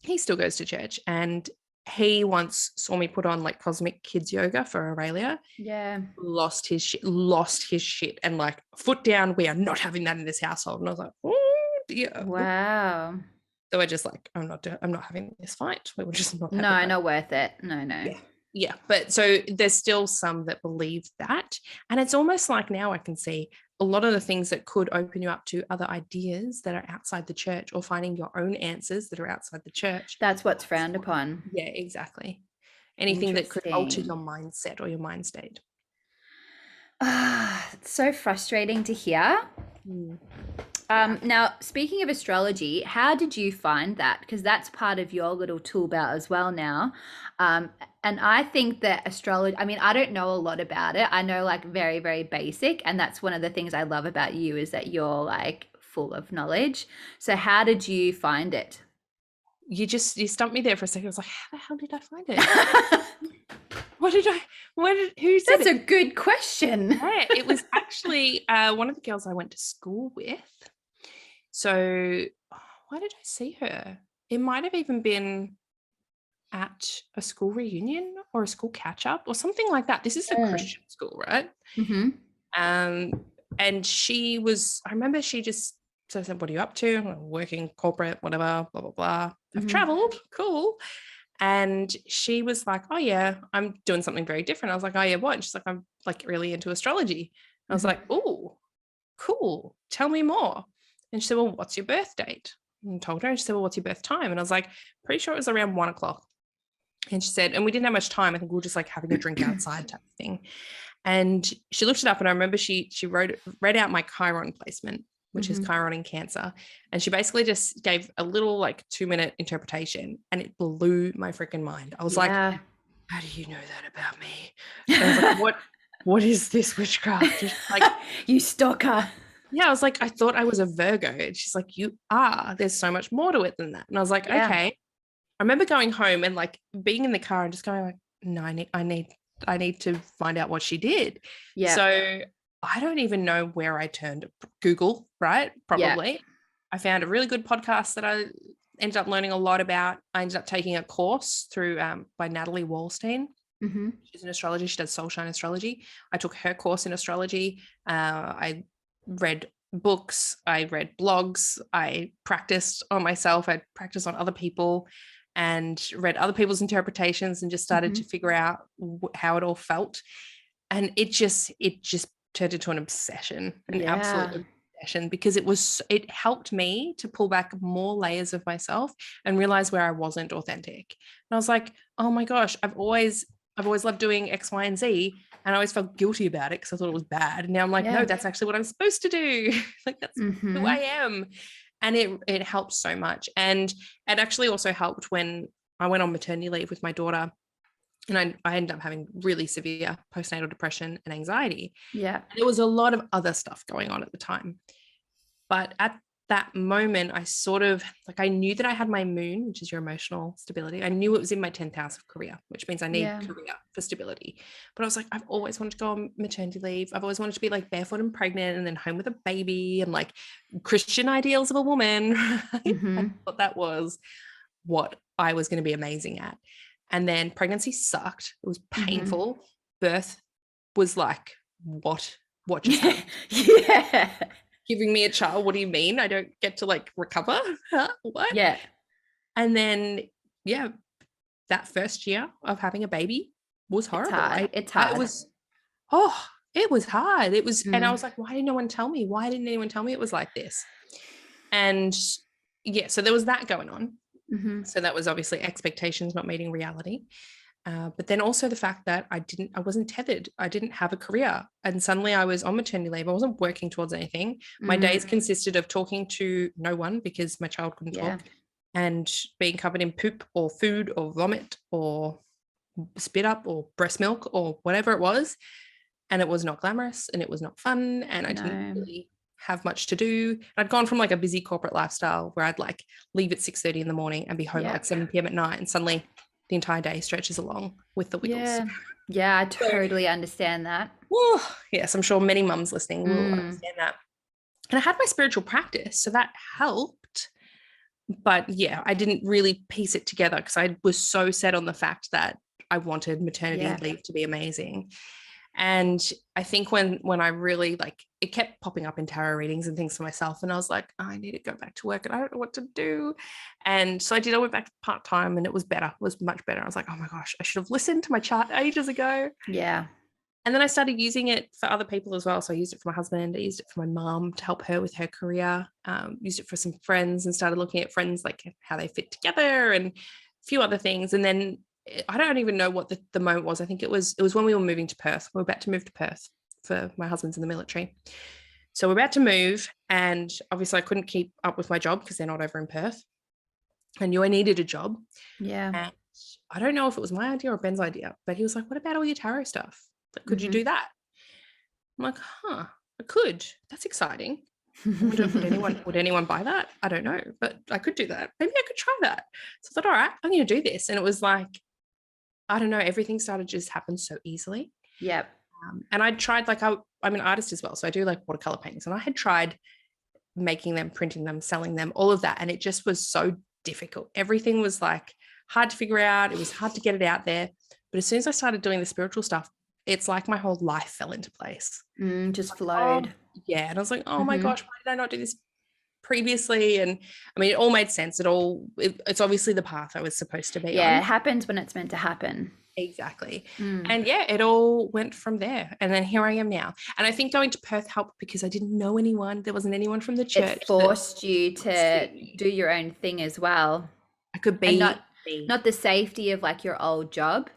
he still goes to church, and he once saw me put on like cosmic kids yoga for Aurelia. Yeah. Lost his shit, and like foot down, we are not having that in this household. And I was like, oh dear. Wow. So we're just like, I'm not having this fight. We were just not having No, that. not worth it. No. Yeah. But so there's still some that believe that. And it's almost like now I can see a lot of the things that could open you up to other ideas that are outside the church, or finding your own answers that are outside the church. That's what's frowned upon. Yeah, exactly. Anything that could alter your mindset or your mind state. It's so frustrating to hear. Now, speaking of astrology, how did you find that? Because that's part of your little tool belt as well now. And I think that astrology, I mean, I don't know a lot about it. I know like very, very basic. And that's one of the things I love about you, is that you're like full of knowledge. So how did you find it? You stumped me there for a second. I was like, how the hell did I find it? Who said That's it? a good question. Yeah, it was actually one of the girls I went to school with. So why did I see her? It might have even been at a school reunion or a school catch up or something like that. This is a Christian school, right? Mm-hmm. And she was, I remember she just, so I said, what are you up to? I'm working corporate, whatever, blah, blah, blah. I've traveled, cool. And she was like, oh yeah, I'm doing something very different. I was like, oh yeah, what? And she's like, I'm like really into astrology. I was like, oh, cool. Tell me more. And she said, well, what's your birth date? And I told her, and she said, well, what's your birth time? And I was like, pretty sure it was around 1:00. And she said, and we didn't have much time. I think we were just like having a drink outside type of thing. And she looked it up, and I remember she read out my Chiron placement, which is Chiron in Cancer. And she basically just gave a little like 2-minute interpretation, and it blew my freaking mind. I was like, how do you know that about me? And I was like, what is this witchcraft? She's like, you stalker. Yeah, I was like, I thought I was a Virgo. And she's like, you are. There's so much more to it than that. And I was like, okay. I remember going home and like being in the car and just going like, no, I need to find out what she did. Yeah. So I don't even know where I turned. Google, right? Probably. Yeah. I found a really good podcast that I ended up learning a lot about. I ended up taking a course through by Natalie Wallstein. She's an astrologer. She does Soulshine Astrology. I took her course in astrology. I read books, I read blogs, I practiced on myself, I practiced on other people and read other people's interpretations and just started to figure out how it all felt. And it just turned into an obsession, an absolute Yeah. obsession, because it helped me to pull back more layers of myself and realize where I wasn't authentic. And I was like, oh my gosh, I've always loved doing X, Y, and Z. And I always felt guilty about it because I thought it was bad. And now I'm like, no, Yeah. that's actually what I'm supposed to do. Like that's who I am. And it helped so much. And it actually also helped when I went on maternity leave with my daughter, and I ended up having really severe postnatal depression and anxiety. Yeah. And there was a lot of other stuff going on at the time. But at that moment, I sort of like, I knew that I had my moon, which is your emotional stability. I knew it was in my 10th house of career, which means I need Yeah. career for stability. But I was like, I've always wanted to go on maternity leave. I've always wanted to be like barefoot and pregnant and then home with a baby and like Christian ideals of a woman. Right? I thought that was what I was going to be amazing at. And then pregnancy sucked. It was painful. Birth was like, what just happened? Yeah. Giving me a child, what do you mean I don't get to like recover? What? Yeah. And then yeah, that first year of having a baby was horrible. It's hard. It was hard. It was, and I was like, why didn't no one tell me? Why didn't anyone tell me it was like this? And yeah, so there was that going on. So that was obviously expectations not meeting reality. But then also the fact that I wasn't tethered. I didn't have a career. And suddenly I was on maternity leave. I wasn't working towards anything. My days consisted of talking to no one because my child couldn't talk, and being covered in poop or food or vomit or spit up or breast milk or whatever it was. And it was not glamorous and it was not fun. And I didn't really have much to do. I'd gone from like a busy corporate lifestyle where I'd like leave at 6:30 in the morning and be home at like 7 p.m. at night. And suddenly the entire day stretches along with the wiggles. Yeah, I totally understand that. Yes, I'm sure many mums listening will understand that. And I had my spiritual practice, so that helped. But yeah, I didn't really piece it together because I was so set on the fact that I wanted maternity leave to be amazing. And I think when I really like, it kept popping up in tarot readings and things for myself. And I was like, I need to go back to work and I don't know what to do. And so I went back part-time and it was better. It was much better. I was like, oh my gosh, I should have listened to my chart ages ago. Yeah. And then I started using it for other people as well. So I used it for my husband. I used it for my mom to help her with her career. Used it for some friends and started looking at friends, like how they fit together and a few other things. And then I don't even know what the moment was. I think it was when we were moving to Perth. We were about to move to Perth for my husband's in the military. So we're about to move. And obviously I couldn't keep up with my job because they're not over in Perth. I knew I needed a job. Yeah. And I don't know if it was my idea or Ben's idea, but he was like, what about all your tarot stuff? Like, could you do that? I'm like, I could. That's exciting. Would anyone buy that? I don't know, but I could do that. Maybe I could try that. So I thought, all right, I'm going to do this. And it was like, I don't know, everything started to just happen so easily. Yep. And I tried, like, I'm an artist as well. So I do like watercolor paintings, and I had tried making them, printing them, selling them, all of that. And it just was so difficult. Everything was like hard to figure out. It was hard to get it out there. But as soon as I started doing the spiritual stuff, it's like my whole life fell into place. Just flowed. Yeah. And I was like, oh my gosh, why did I not do this previously? And I mean, it all made sense. It's obviously the path I was supposed to be on. Yeah, it happens when it's meant to happen. Exactly. And yeah, it all went from there. And then here I am now. And I think going to Perth helped because I didn't know anyone. There wasn't anyone from the church. It forced you to do your own thing as well. I could be and me. not the safety of like your old job.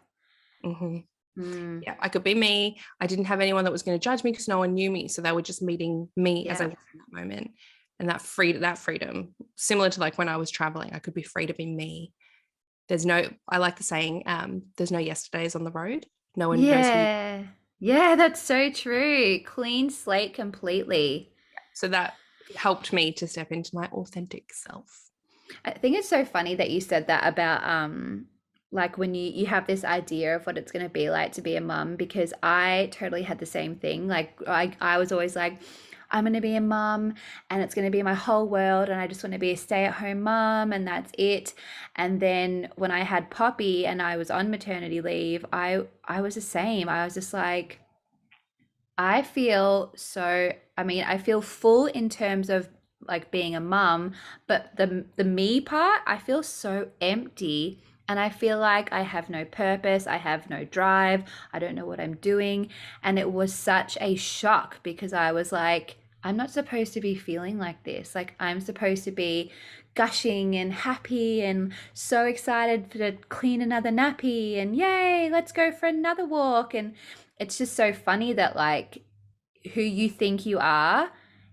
Yeah, I could be me. I didn't have anyone that was going to judge me because no one knew me. So they were just meeting me as I was in that moment. And that freedom, similar to like when I was traveling, I could be free to be me. I like the saying, there's no yesterdays on the road. No one knows who. Yeah, that's so true. Clean slate completely. So that helped me to step into my authentic self. I think it's so funny that you said that about like when you have this idea of what it's going to be like to be a mum, because I totally had the same thing. Like I was always like, I'm going to be a mum and it's going to be my whole world and I just want to be a stay-at-home mum and that's it. And then when I had Poppy and I was on maternity leave, I was the same. I was just like, I feel so, I mean, I feel full in terms of like being a mum, but the me part, I feel so empty and I feel like I have no purpose, I have no drive, I don't know what I'm doing, and it was such a shock because I was like, I'm not supposed to be feeling like this. Like I'm supposed to be gushing and happy and so excited to clean another nappy and yay, let's go for another walk. And it's just so funny that like who you think you are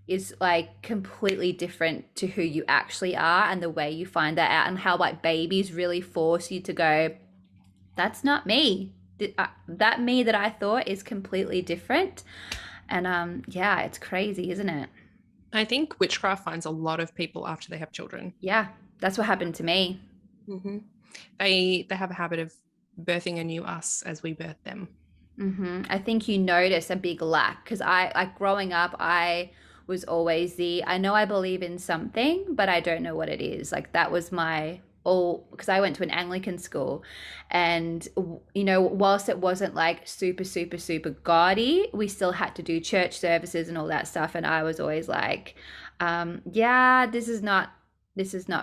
is like completely different to who you actually are, and the way you find that out and how like babies really force you to go, that's not me. That me that I thought is completely different. And yeah, it's crazy, isn't it? I think witchcraft finds a lot of people after they have children. Yeah, that's what happened to me. Mm-hmm. They have a habit of birthing a new us as we birth them. I think you notice a big lack because I, like growing up, I was always the, I know I believe in something, but I don't know what it is. Like that was my all, because I went to an Anglican school and, you know, whilst it wasn't like super, super, super gaudy, we still had to do church services and all that stuff. And I was always like, yeah, this is not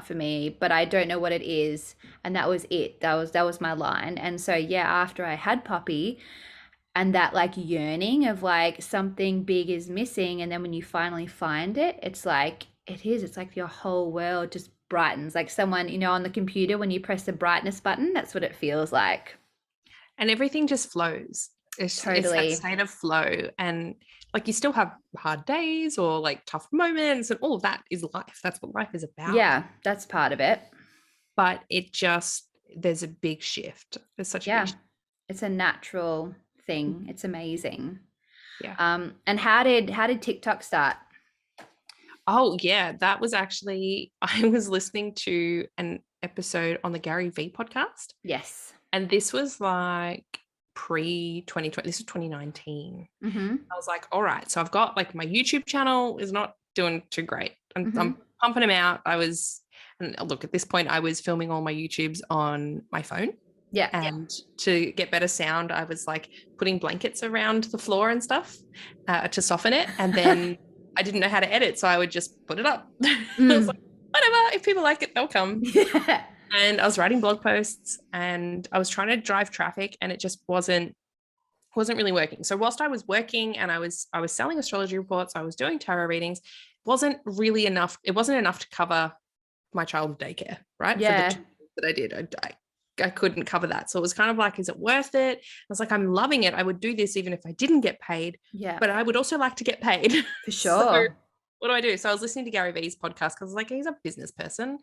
for me, but I don't know what it is. And that was it. That was my line. And so yeah, after I had Poppy, and that like yearning of like something big is missing, and then when you finally find it, it's like it's like your whole world just brightens, like someone, you know, on the computer when you press the brightness button, that's what it feels like. And everything just flows. It's that Totally. state of flow. And like you still have hard days or like tough moments, and all of that is life. That's what life is about. Yeah, that's part of it. But there's a big shift. There's such a big Yeah, shift. it's a natural thing. It's amazing. Yeah. And how did TikTok start? Oh, yeah. That was actually, I was listening to an episode on the Gary V podcast. Yes. And this was like pre 2020. This was 2019. Mm-hmm. I was like, all right. So I've got like my YouTube channel is not doing too great. I'm Mm-hmm. pumping them out. And look, at this point, I was filming all my YouTubes on my phone. Yeah. And to get better sound, I was like putting blankets around the floor and stuff to soften it. And then I didn't know how to edit, so I would just put it up. I was like, whatever, if people like it, they'll come. Yeah. And I was writing blog posts and I was trying to drive traffic, and it just wasn't really working. So whilst I was working and I was selling astrology reports, I was doing tarot readings, wasn't really enough. It wasn't enough to cover my child daycare, right? Yeah. For the 2 years that I did. I couldn't cover that. So it was kind of like, is it worth it? I was like, I'm loving it. I would do this even if I didn't get paid. Yeah. But I would also like to get paid. For So sure. what do I do? So I was listening to Gary V's podcast because I was like, he's a business person.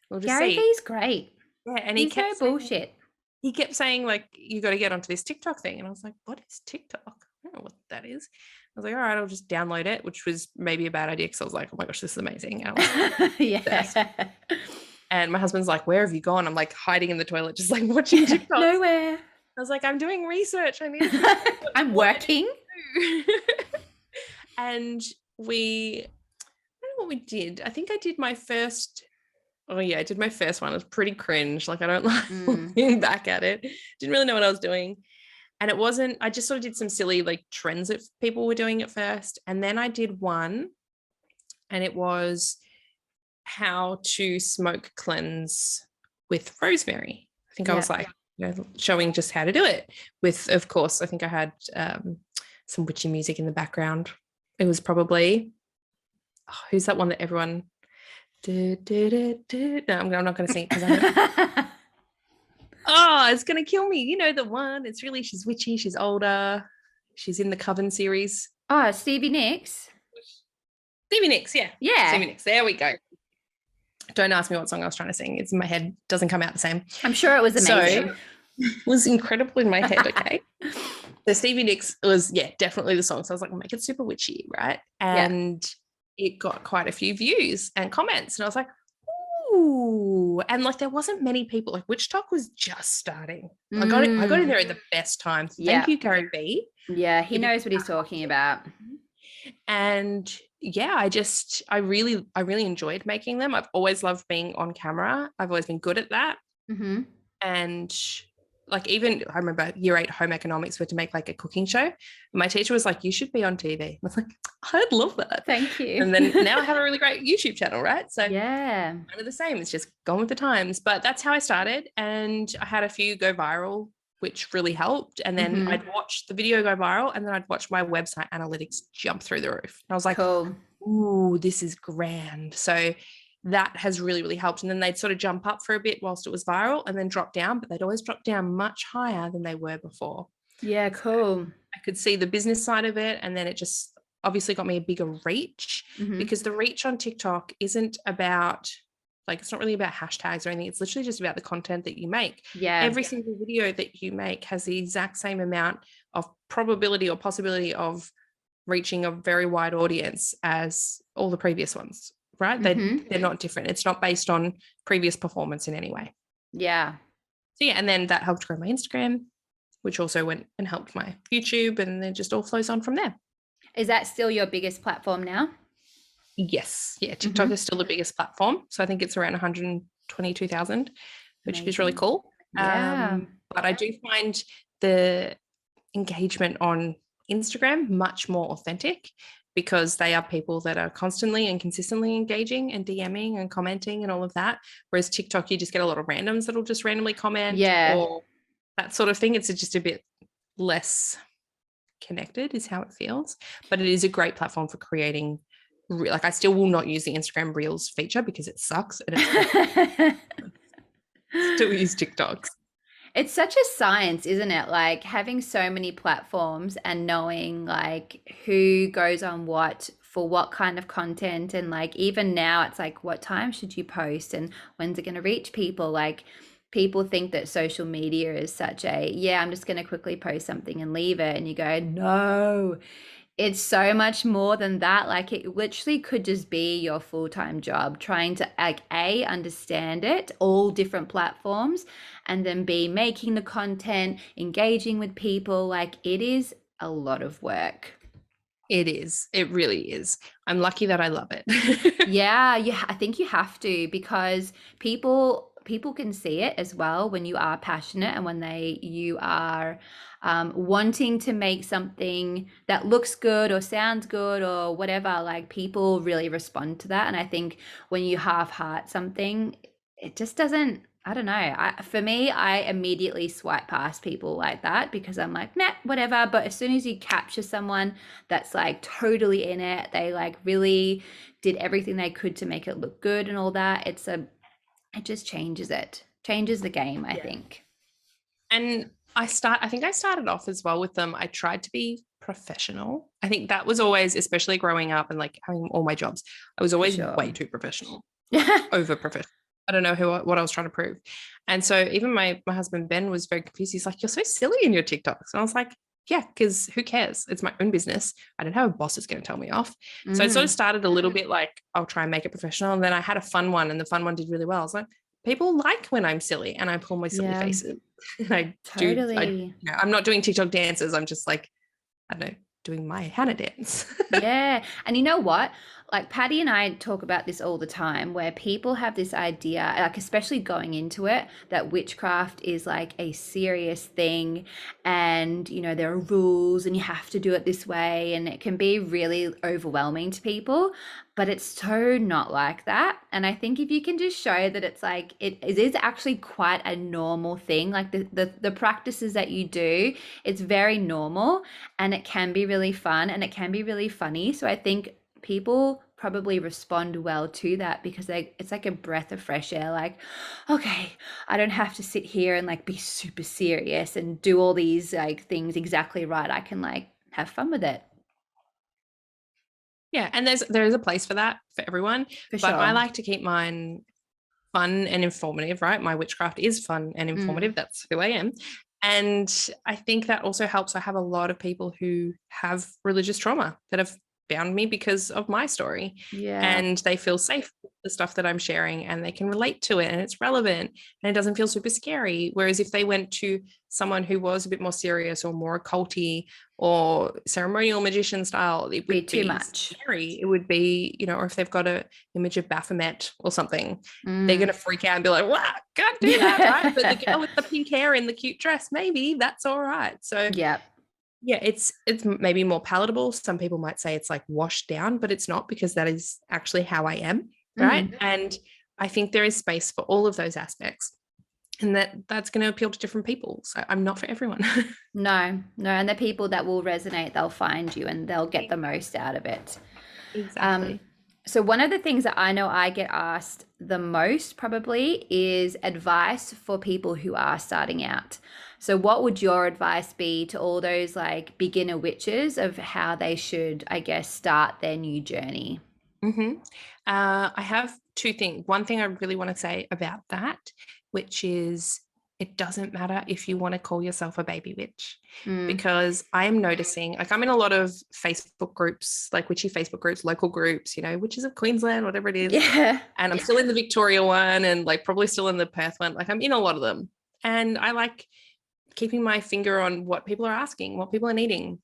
We'll just Gary see. V's great. Yeah, and He's no bullshit. He kept saying like, you got to get onto this TikTok thing. And I was like, what is TikTok? I don't know what that is. I was like, all right, I'll just download it, which was maybe a bad idea because I was like, oh my gosh, this is amazing. And I was like, Yeah. and my husband's like, where have you gone? I'm like hiding in the toilet, just like watching TikTok. Nowhere. I was like, I'm doing research. I need I'm working. And I don't know what we did. I think I did my first. Oh yeah, I did my first one. It was pretty cringe. Like I don't like looking back at it. Didn't really know what I was doing. And it wasn't, I just sort of did some silly like trends that people were doing at first. And then I did one, and it was how to smoke cleanse with rosemary. I think I was like, showing just how to do it with, of course, I think I had some witchy music in the background. It was probably, who's that one that everyone, no, I'm not going to sing it because I know. It's going to kill me. You know the one. She's witchy. She's older. She's in the Coven series. Oh, Stevie Nicks. Stevie Nicks, yeah. Yeah. Stevie Nicks. There we go. Don't ask me what song I was trying to sing. It's in my head. Doesn't come out the same. I'm sure it was amazing. So, it was incredible in my head, okay? So Stevie Nicks was, definitely the song. So I was like, make it super witchy, right? And it got quite a few views and comments. And I was like, ooh. And like there wasn't many people. Like Witch Talk was just starting. I got in there at the best time. Thank you, Gary B. Yeah, he knows what he's talking about. And I really enjoyed making them. I've always loved being on camera. I've always been good at that. Mm-hmm. And like even I remember year 8 home economics, we had to make like a cooking show. And my teacher was like, you should be on TV. I was like, I'd love that. Thank you. And then now I have a really great YouTube channel, right? So Yeah. kind of the same. It's just gone with the times. But that's how I started. And I had a few go viral, which really helped. And then I'd watch the video go viral, and then I'd watch my website analytics jump through the roof. And I was like, Cool. ooh, this is grand. So that has really, really helped. And then they'd sort of jump up for a bit whilst it was viral and then drop down, but they'd always drop down much higher than they were before. Yeah, cool. I could see the business side of it. And then it just obviously got me a bigger reach, because the reach on TikTok isn't about, like, it's not really about hashtags or anything. It's literally just about the content that you make. Yeah. Every single video that you make has the exact same amount of probability or possibility of reaching a very wide audience as all the previous ones, right? They're not different. It's not based on previous performance in any way. Yeah. So yeah, and then that helped grow my Instagram, which also went and helped my YouTube, and then just all flows on from there. Is that still your biggest platform now? Yes. Yeah, TikTok is still the biggest platform. So I think it's around 122,000, which is really cool. Yeah. But I do find the engagement on Instagram much more authentic, because they are people that are constantly and consistently engaging and DMing and commenting and all of that. Whereas TikTok, you just get a lot of randoms that'll just randomly comment or that sort of thing. It's just a bit less connected is how it feels. But it is a great platform for creating. Like, I still will not use the Instagram Reels feature because it sucks. And it's still use TikToks. It's such a science, isn't it? Like, having so many platforms and knowing like who goes on what for what kind of content. And like, even now it's like, what time should you post and when's it going to reach people? Like, people think that social media is such a, yeah, I'm just going to quickly post something and leave it. And you go, no, it's so much more than that. Like, it literally could just be your full-time job, trying to like A, understand it, all different platforms, and then B, making the content, engaging with people. Like, it is a lot of work. It is. It really is. I'm lucky that I love it. Yeah, I think you have to, because people can see it as well when you are passionate and when you are wanting to make something that looks good or sounds good or whatever. Like, people really respond to that. And I think when you half-heart something, it just doesn't, I don't know. For me, I immediately swipe past people like that, because I'm like, nah, whatever. But as soon as you capture someone that's like totally in it, they like really did everything they could to make it look good and all that, it just changes the game, I think. And I think I started off as well with them. I tried to be professional. I think that was always, especially growing up and like having all my jobs, I was always way too professional, over professional. I don't know what I was trying to prove. And so even my husband, Ben, was very confused. He's like, you're so silly in your TikToks. And I was like, yeah, because who cares? It's my own business. I don't have a boss that's going to tell me off. So it sort of started a little bit like, I'll try and make it professional. And then I had a fun one, and the fun one did really well. I was like, people like when I'm silly and I pull my silly faces. And I'm not doing TikTok dances. I'm just like, I don't know, doing my Hana dance. Yeah. And you know what? Like, Patty and I talk about this all the time, where people have this idea, like especially going into it, that witchcraft is like a serious thing, and you know, there are rules and you have to do it this way, and it can be really overwhelming to people. But it's so not like that. And I think if you can just show that it's like, it is actually quite a normal thing, like the practices that you do, it's very normal, and it can be really fun and it can be really funny. So I think people probably respond well to that, because it's like a breath of fresh air. Like, okay, I don't have to sit here and like be super serious and do all these like things exactly right. I can like have fun with it. Yeah, and there is a place for that for everyone. But sure. I like to keep mine fun and informative, right? My witchcraft is fun and informative. That's who I am. And I think that also helps. I have a lot of people who have religious trauma that have found me because of my story. Yeah. And they feel safe with the stuff that I'm sharing, and they can relate to it, and it's relevant, and it doesn't feel super scary. Whereas if they went to someone who was a bit more serious or more occulty or ceremonial magician style, it would Be too be much. scary. It would be, or if they've got an image of Baphomet or something, they're Mm. going to freak out and be like, "What? Can't do that, right?" But the girl with the pink hair and the cute dress, maybe that's all right. So Yeah. yeah, it's maybe more palatable. Some people might say it's like washed down, but it's not, because that is actually how I am, right? And I think there is space for all of those aspects, and that's going to appeal to different people. So I'm not for everyone. No. And the people that will resonate, they'll find you and they'll get the most out of it. Exactly. So one of the things that I know I get asked the most probably is advice for people who are starting out. So what would your advice be to all those like beginner witches of how they should, I guess, start their new journey? I have two things. One thing I really want to say about that, which is it doesn't matter if you want to call yourself a baby witch, because I am noticing, like, I'm in a lot of Facebook groups, like witchy Facebook groups, local groups, Witches of Queensland, whatever it is. Yeah. And I'm still in the Victoria one, and like probably still in the Perth one. Like, I'm in a lot of them. And I like keeping my finger on what people are asking, what people are needing.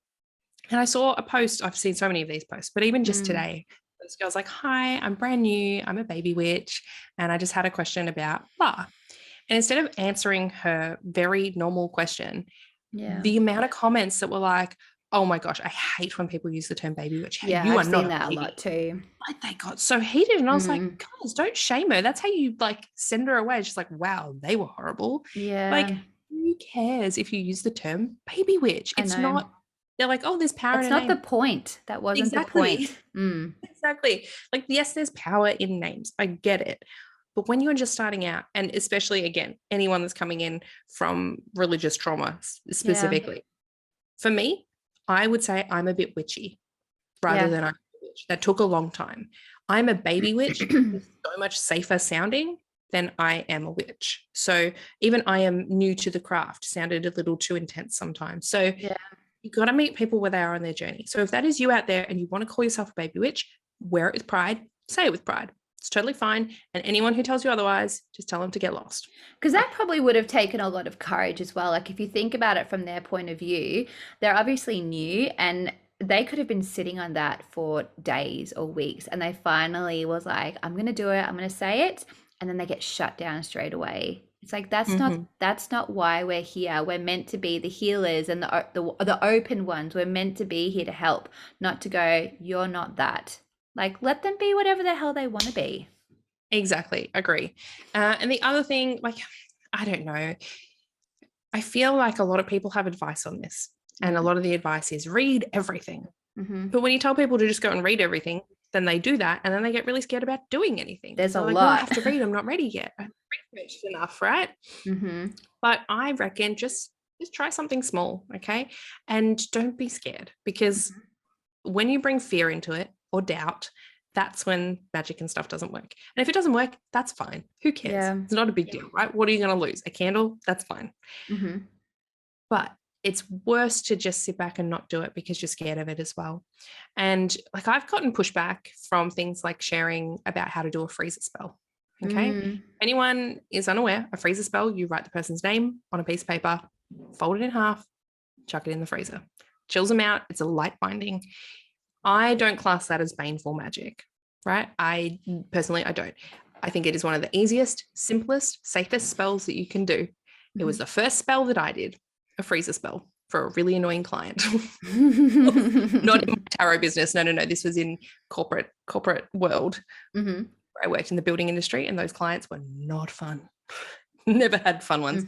And I saw a post, I've seen so many of these posts, but even just today, this girl's like, "Hi, I'm brand new. I'm a baby witch. And I just had a question about blah." And instead of answering her very normal question, the amount of comments that were like, "Oh my gosh, I hate when people use the term baby witch. Hey, Yeah, you I've are not seen a that a baby." lot too. Like, they got so heated. And I was like, guys, don't shame her. That's how you like send her away. She's like, wow, they were horrible. Yeah. Like, who cares if you use the term baby witch? It's not, they're like, oh, there's power It's in a not the name. point. That wasn't Exactly. the point. Exactly. Like, yes, there's power in names. I get it. But when you're just starting out, and especially, again, anyone that's coming in from religious trauma specifically, for me, I would say I'm a bit witchy rather than I'm a witch. That took a long time. I'm a baby witch. It's so much safer sounding than I am a witch. So even I am new to the craft sounded a little too intense sometimes. So you've got to meet people where they are on their journey. So if that is you out there and you want to call yourself a baby witch, wear it with pride, say it with pride. It's totally fine. And anyone who tells you otherwise, just tell them to get lost. Because that probably would have taken a lot of courage as well. Like if you think about it from their point of view, they're obviously new and they could have been sitting on that for days or weeks. And they finally was like, I'm going to do it. I'm going to say it. And then they get shut down straight away. It's like, that's not why we're here. We're meant to be the healers and the open ones. We're meant to be here to help, not to go, you're not that. Like, let them be whatever the hell they want to be. Exactly. Agree. And the other thing, like, I don't know. I feel like a lot of people have advice on this. And a lot of the advice is read everything. But when you tell people to just go and read everything, then they do that. And then they get really scared about doing anything. There's a like, lot. "No, I have to read. I'm not ready yet. I haven't researched enough," right? But I reckon just try something small, okay? And don't be scared, because when you bring fear into it or doubt, that's when magic and stuff doesn't work. And if it doesn't work, that's fine. Who cares? Yeah. It's not a big deal, right? What are you going to lose? A candle? That's fine. But it's worse to just sit back and not do it because you're scared of it as well. And like, I've gotten pushback from things like sharing about how to do a freezer spell. Okay. Anyone is unaware, a freezer spell, you write the person's name on a piece of paper, fold it in half, chuck it in the freezer, chills them out. It's a light binding. I don't class that as baneful magic, right? I don't. I think it is one of the easiest, simplest, safest spells that you can do. It was the first spell that I did, a freezer spell for a really annoying client. Not in my tarot business. No. This was in corporate world. Where I worked in the building industry, and those clients were not fun. Never had fun ones.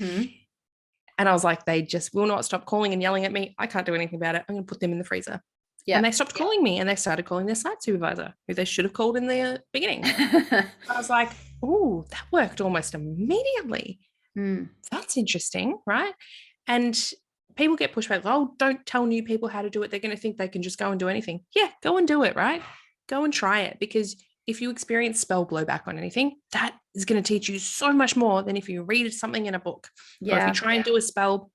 And I was like, they just will not stop calling and yelling at me. I can't do anything about it. I'm going to put them in the freezer. And they stopped calling me, and they started calling their site supervisor, who they should have called in the beginning. I was like, oh, that worked almost immediately. That's interesting, right? And people get pushed back. Oh, don't tell new people how to do it. They're going to think they can just go and do anything. Yeah, go and do it, right? Go and try it, because if you experience spell blowback on anything, that is going to teach you so much more than if you read something in a book. Or if you try and do a spell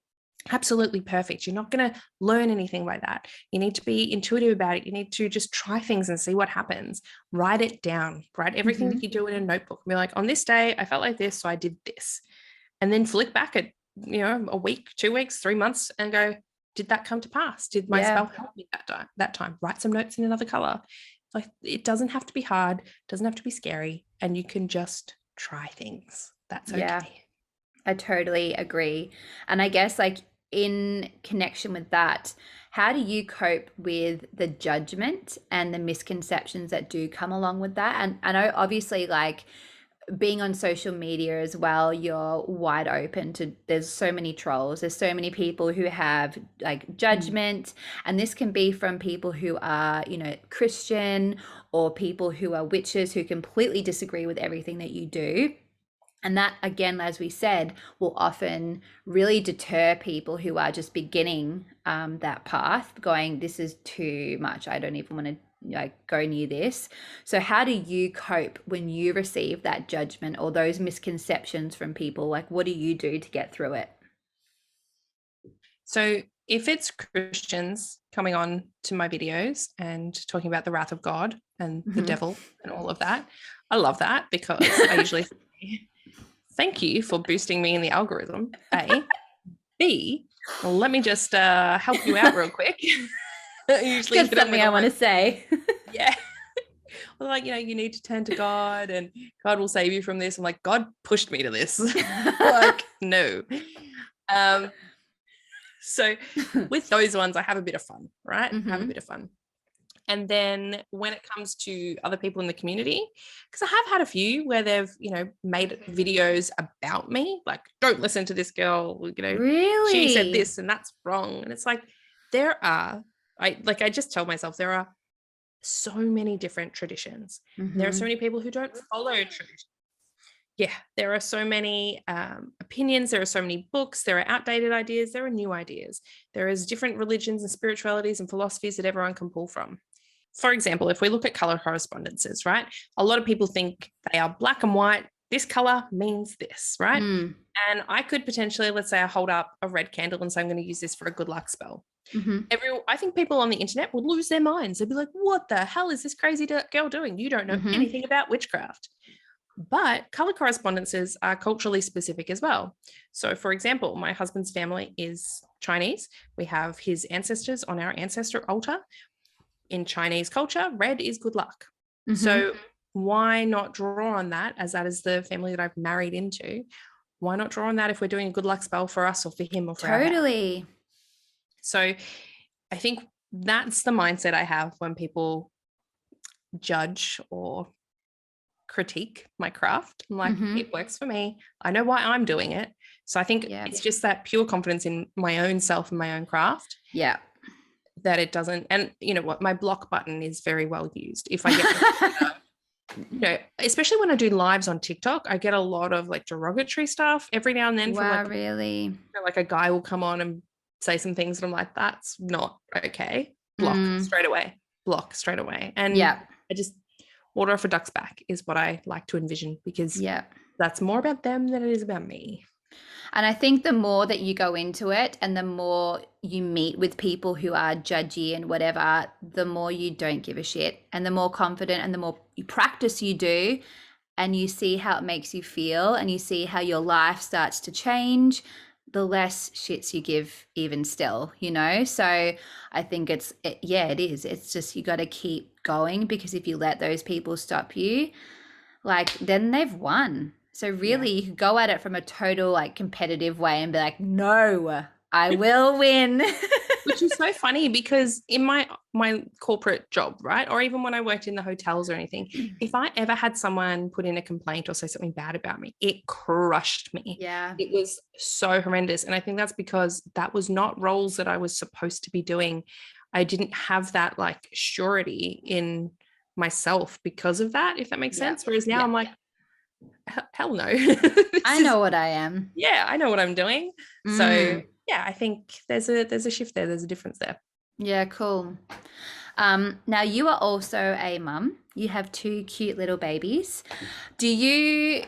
absolutely perfect. You're not going to learn anything by that. You need to be intuitive about it. You need to just try things and see what happens. Write it down. Write everything that you do in a notebook. Be like, on this day, I felt like this, so I did this. And then flick back at, a week, 2 weeks, 3 months and go, did that come to pass? Did my spell help me that time? Write some notes in another color. Like, it doesn't have to be hard. It doesn't have to be scary. And you can just try things. That's okay. I totally agree. And I guess, like, in connection with that, how do you cope with the judgment and the misconceptions that do come along with that? And I know obviously, like, being on social media as well, you're wide open to, there's so many trolls, there's so many people who have like judgment, and this can be from people who are, Christian, or people who are witches who completely disagree with everything that you do. And that, again, as we said, will often really deter people who are just beginning that path, going, this is too much. I don't even want to go near this. So how do you cope when you receive that judgment or those misconceptions from people? Like, what do you do to get through it? So if it's Christians coming on to my videos and talking about the wrath of God and the devil and all of that, I love that, because I usually say, thank you for boosting me in the algorithm, A. B, let me just help you out real quick. Usually got something I want to say. Yeah. Well, like, you need to turn to God and God will save you from this. I'm like, God pushed me to this. Like, no. So with those ones, I have a bit of fun, right? Have a bit of fun. And then when it comes to other people in the community, because I have had a few where they've, made videos about me, like, don't listen to this girl, really? She said this and that's wrong. And it's like, I just tell myself there are so many different traditions. There are so many people who don't follow tradition. Yeah, there are so many opinions, there are so many books, there are outdated ideas, there are new ideas. There is different religions and spiritualities and philosophies that everyone can pull from. For example, if we look at color correspondences, right? A lot of people think they are black and white. This color means this, right? And I could potentially, let's say I hold up a red candle and say, I'm going to use this for a good luck spell. I think people on the internet would lose their minds. They'd be like, what the hell is this crazy girl doing? You don't know anything about witchcraft. But color correspondences are culturally specific as well. So, for example, my husband's family is Chinese. We have his ancestors on our ancestor altar. In Chinese culture, red is good luck. So why not draw on that, as that is the family that I've married into? Why not draw on that if we're doing a good luck spell for us or for him or for totally. So I think that's the mindset I have when people judge or critique my craft. I'm like, it works for me. I know why I'm doing it. So I think it's just that pure confidence in my own self and my own craft. Yeah. That it doesn't, and you know what, my block button is very well used. If I get, especially when I do lives on TikTok, I get a lot of like derogatory stuff every now and then. Wow, from really? Like a guy will come on and say some things, and I'm like, that's not okay. Block straight away. And I just water off a duck's back is what I like to envision, because that's more about them than it is about me. And I think the more that you go into it and the more you meet with people who are judgy and whatever, the more you don't give a shit, and the more confident and the more practice you do, and you see how it makes you feel and you see how your life starts to change, the less shits you give even still, So I think it is. It's just, you got to keep going, because if you let those people stop you, like, then they've won. So really, you could go at it from a total like competitive way and be like, no, I will win. Which is so funny, because in my corporate job, right, or even when I worked in the hotels or anything, if I ever had someone put in a complaint or say something bad about me, it crushed me. Yeah. It was so horrendous. And I think that's because that was not roles that I was supposed to be doing. I didn't have that like surety in myself because of that, if that makes sense. Whereas now I'm like, hell no. I know what I am. Yeah, I know what I'm doing. So yeah, I think there's a shift there. There's a difference there. Yeah, cool. Now you are also a mum, You have two cute little babies. Do you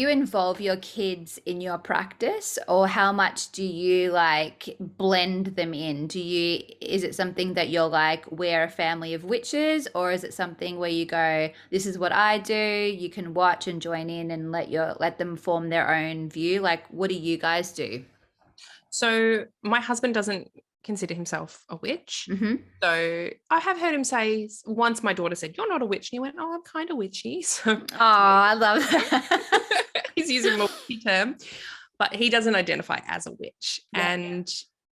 involve your kids in your practice, or how much do you like blend them in? Is it something that you're like, we're a family of witches, or is it something where you go, this is what I do, you can watch and join in and let them form their own view? Like, what do you guys do? So my husband doesn't consider himself a witch. Mm-hmm. So I have heard him say once, my daughter said, "You're not a witch." And he went, "Oh, I'm kind of witchy." So Oh, I love that. he's using a more witchy term, but he doesn't identify as a witch. Yeah. And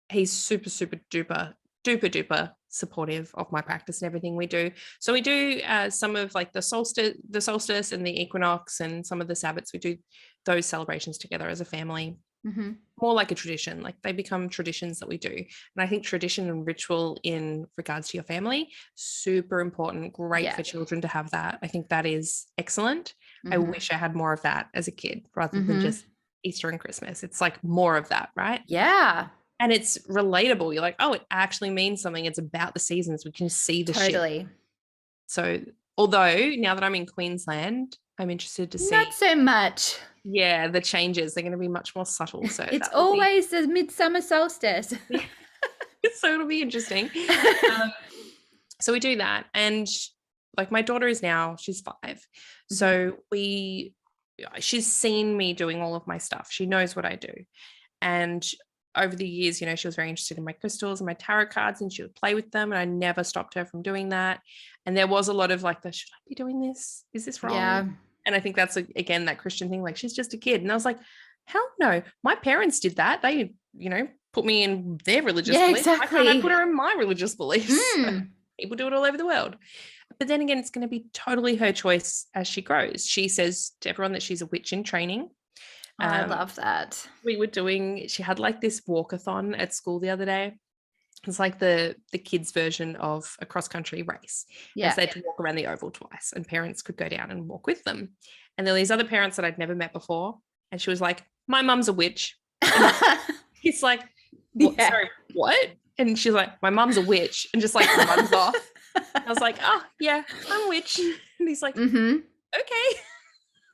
he's super, super duper, duper, duper supportive of my practice and everything we do. So we do some of like the solstice and the equinox and some of the Sabbats. We do those celebrations together as a family. Mm-hmm. More like a tradition, like they become traditions that we do. And I think tradition and ritual in regards to your family, super important, great Yeah. for children to have that. I think that is excellent. I Mm-hmm. wish I had more of that as a kid rather than Mm-hmm. just Easter and Christmas. It's like more of that, right? Yeah, And it's relatable. You're like, oh, it actually means something. It's about the seasons. We can see the shift. totally. So although now that I'm in Queensland, I'm interested to Not see, so much. yeah, the changes. They're going to be much more subtle. So It's that will be always the midsummer solstice. so it'll be interesting. So we do that. And like my daughter is now, she's 5. So she's seen me doing all of my stuff. She knows what I do. And over the years, you know, she was very interested in my crystals and my tarot cards, and she would play with them. And I never stopped her from doing that. And there was a lot of like, should I be doing this? Is this wrong? Yeah. And I think that's, again, that Christian thing, like she's just a kid. And I was like, hell no, my parents did that. They, you know, put me in their religious Yeah, beliefs. Why can't I exactly. put her in my religious beliefs? Mm. People do it all over the world. But then again, it's going to be totally her choice as she grows. She says to everyone that she's a witch in training. I love that. She had like this walkathon at school the other day. It's like the kids' version of a cross-country race. Yeah. And so they had to walk around the oval twice, and parents could go down and walk with them. And there were these other parents that I'd never met before. And she was like, my mum's a witch. He's like, what? Yeah. Sorry, what? And she's like, my mum's a witch. And just like runs off. I was like, oh, yeah, I'm a witch. And he's like, Mm-hmm. okay.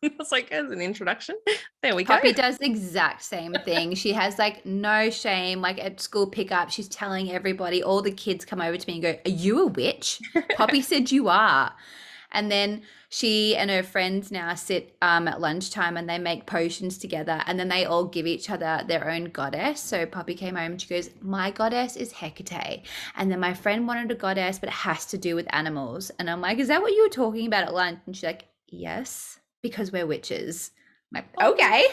I was like, as an introduction, there we Poppy go. does the exact same thing. She has like no shame. Like at school pickup, she's telling everybody, all the kids come over to me and go, are you a witch? Poppy said you are. And then she and her friends now sit at lunchtime and they make potions together, and then they all give each other their own goddess. So Poppy came home and she goes, my goddess is Hecate. And then my friend wanted a goddess, but it has to do with animals. And I'm like, is that what you were talking about at lunch? And she's like, yes, because we're witches. I'm like, okay.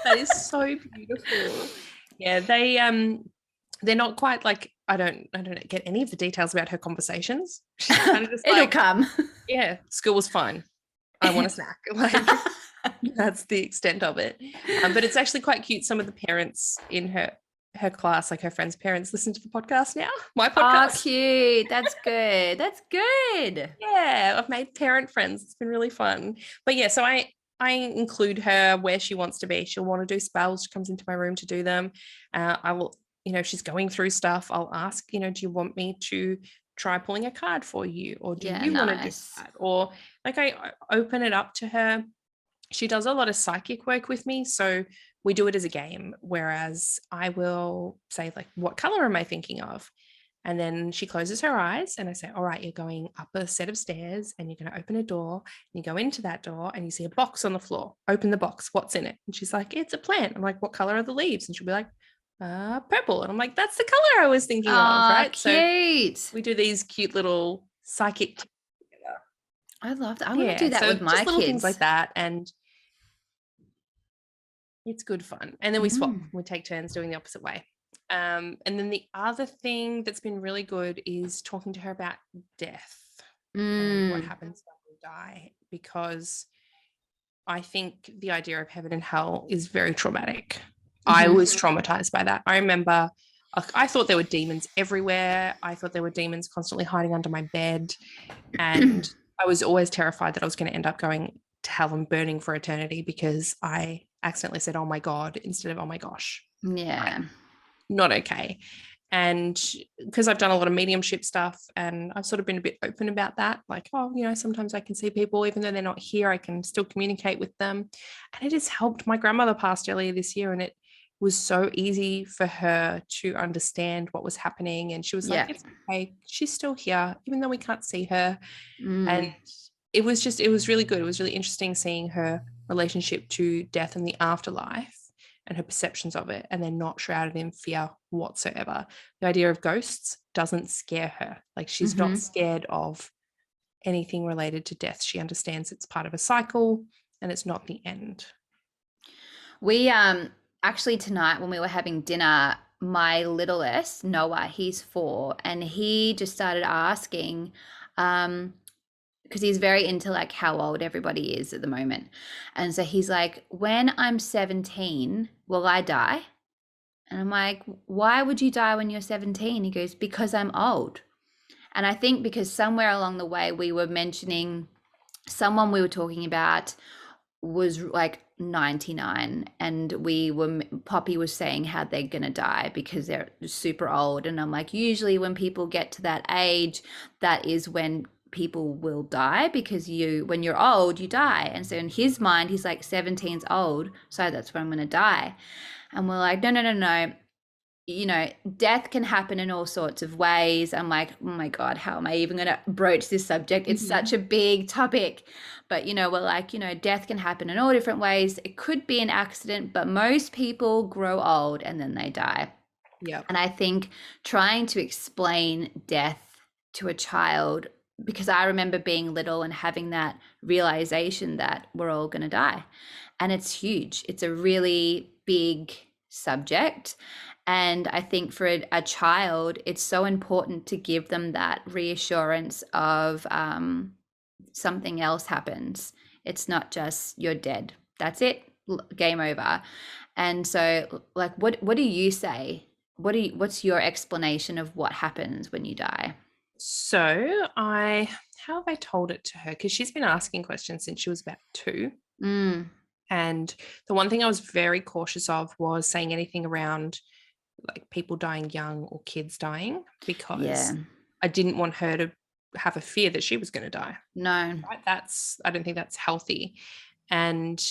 That is so beautiful. Yeah, they're not quite like, I don't get any of the details about her conversations. She's kind of just It'll like, come. yeah, school was fine. I want a snack. Like that's the extent of it. But it's actually quite cute. Some of the parents in her class, like her friends' parents, listen to the podcast now. My Oh, podcast. cute. That's good. That's good. Yeah, I've made parent friends. It's been really fun. But yeah, so I include her where she wants to be. She'll want to do spells. She comes into my room to do them. I will, you know, if she's going through stuff, I'll ask, you know, do you want me to try pulling a card for you? Or do you want to do Nice. that? Or like I open it up to her. She does a lot of psychic work with me. So we do it as a game, whereas I will say like, what color am I thinking of? And then she closes her eyes and I say, all right, you're going up a set of stairs and you're going to open a door, and you go into that door and you see a box on the floor. Open the box. What's in it? And she's like, it's a plant. I'm like, what color are the leaves? And she'll be like, purple. And I'm like, that's the color I was thinking of, right? Cute. So we do these cute little psychic together. I love that. I want to do that so with my just little kids. things like that. And it's good fun. And then we swap. Mm. We take turns doing the opposite way. And then the other thing that's been really good is talking to her about death and what happens when we die, because I think the idea of heaven and hell is very traumatic. I was traumatized by that. I remember I thought there were demons everywhere. I thought there were demons constantly hiding under my bed. And I was always terrified that I was going to end up going to hell and burning for eternity because I accidentally said, oh my God, instead of, oh my gosh. Yeah. Not okay. And because I've done a lot of mediumship stuff, and I've sort of been a bit open about that, like, oh, sometimes I can see people, even though they're not here, I can still communicate with them. And it has helped. My grandmother passed earlier this year, and it was so easy for her to understand what was happening. And she was like, it's okay, she's still here, even though we can't see her. And it was really good. It was really interesting seeing her relationship to death and the afterlife and her perceptions of it, and they're not shrouded in fear whatsoever. The idea of ghosts doesn't scare her. Like, she's not scared of anything related to death. She understands it's part of a cycle and it's not the end. We actually tonight when we were having dinner, my littlest, Noah, he's 4, and he just started asking, because he's very into like how old everybody is at the moment. And so he's like, when I'm 17, will I die? And I'm like, why would you die when you're 17? He goes, because I'm old. And I think because somewhere along the way we were mentioning someone we were talking about was like 99, and Poppy was saying how they're gonna die because they're super old. And I'm like, usually when people get to that age, that is when people will die, because when you're old, you die. And so in his mind, he's like, 17's old, so that's when I'm gonna die. And we're like, no, death can happen in all sorts of ways. I'm like, oh my God, how am I even going to broach this subject? It's such a big topic. But, we're like, death can happen in all different ways. It could be an accident, but most people grow old and then they die. Yeah. And I think trying to explain death to a child, because I remember being little and having that realization that we're all going to die. And it's huge. It's a really big subject. And I think for a child, it's so important to give them that reassurance of something else happens. It's not just you're dead. That's it. Game over. And so, like, what do you say? What's your explanation of what happens when you die? So how have I told it to her? Because she's been asking questions since she was about 2. And the one thing I was very cautious of was saying anything around like people dying young or kids dying, because I didn't want her to have a fear that she was going to die. No. Right? I don't think that's healthy. And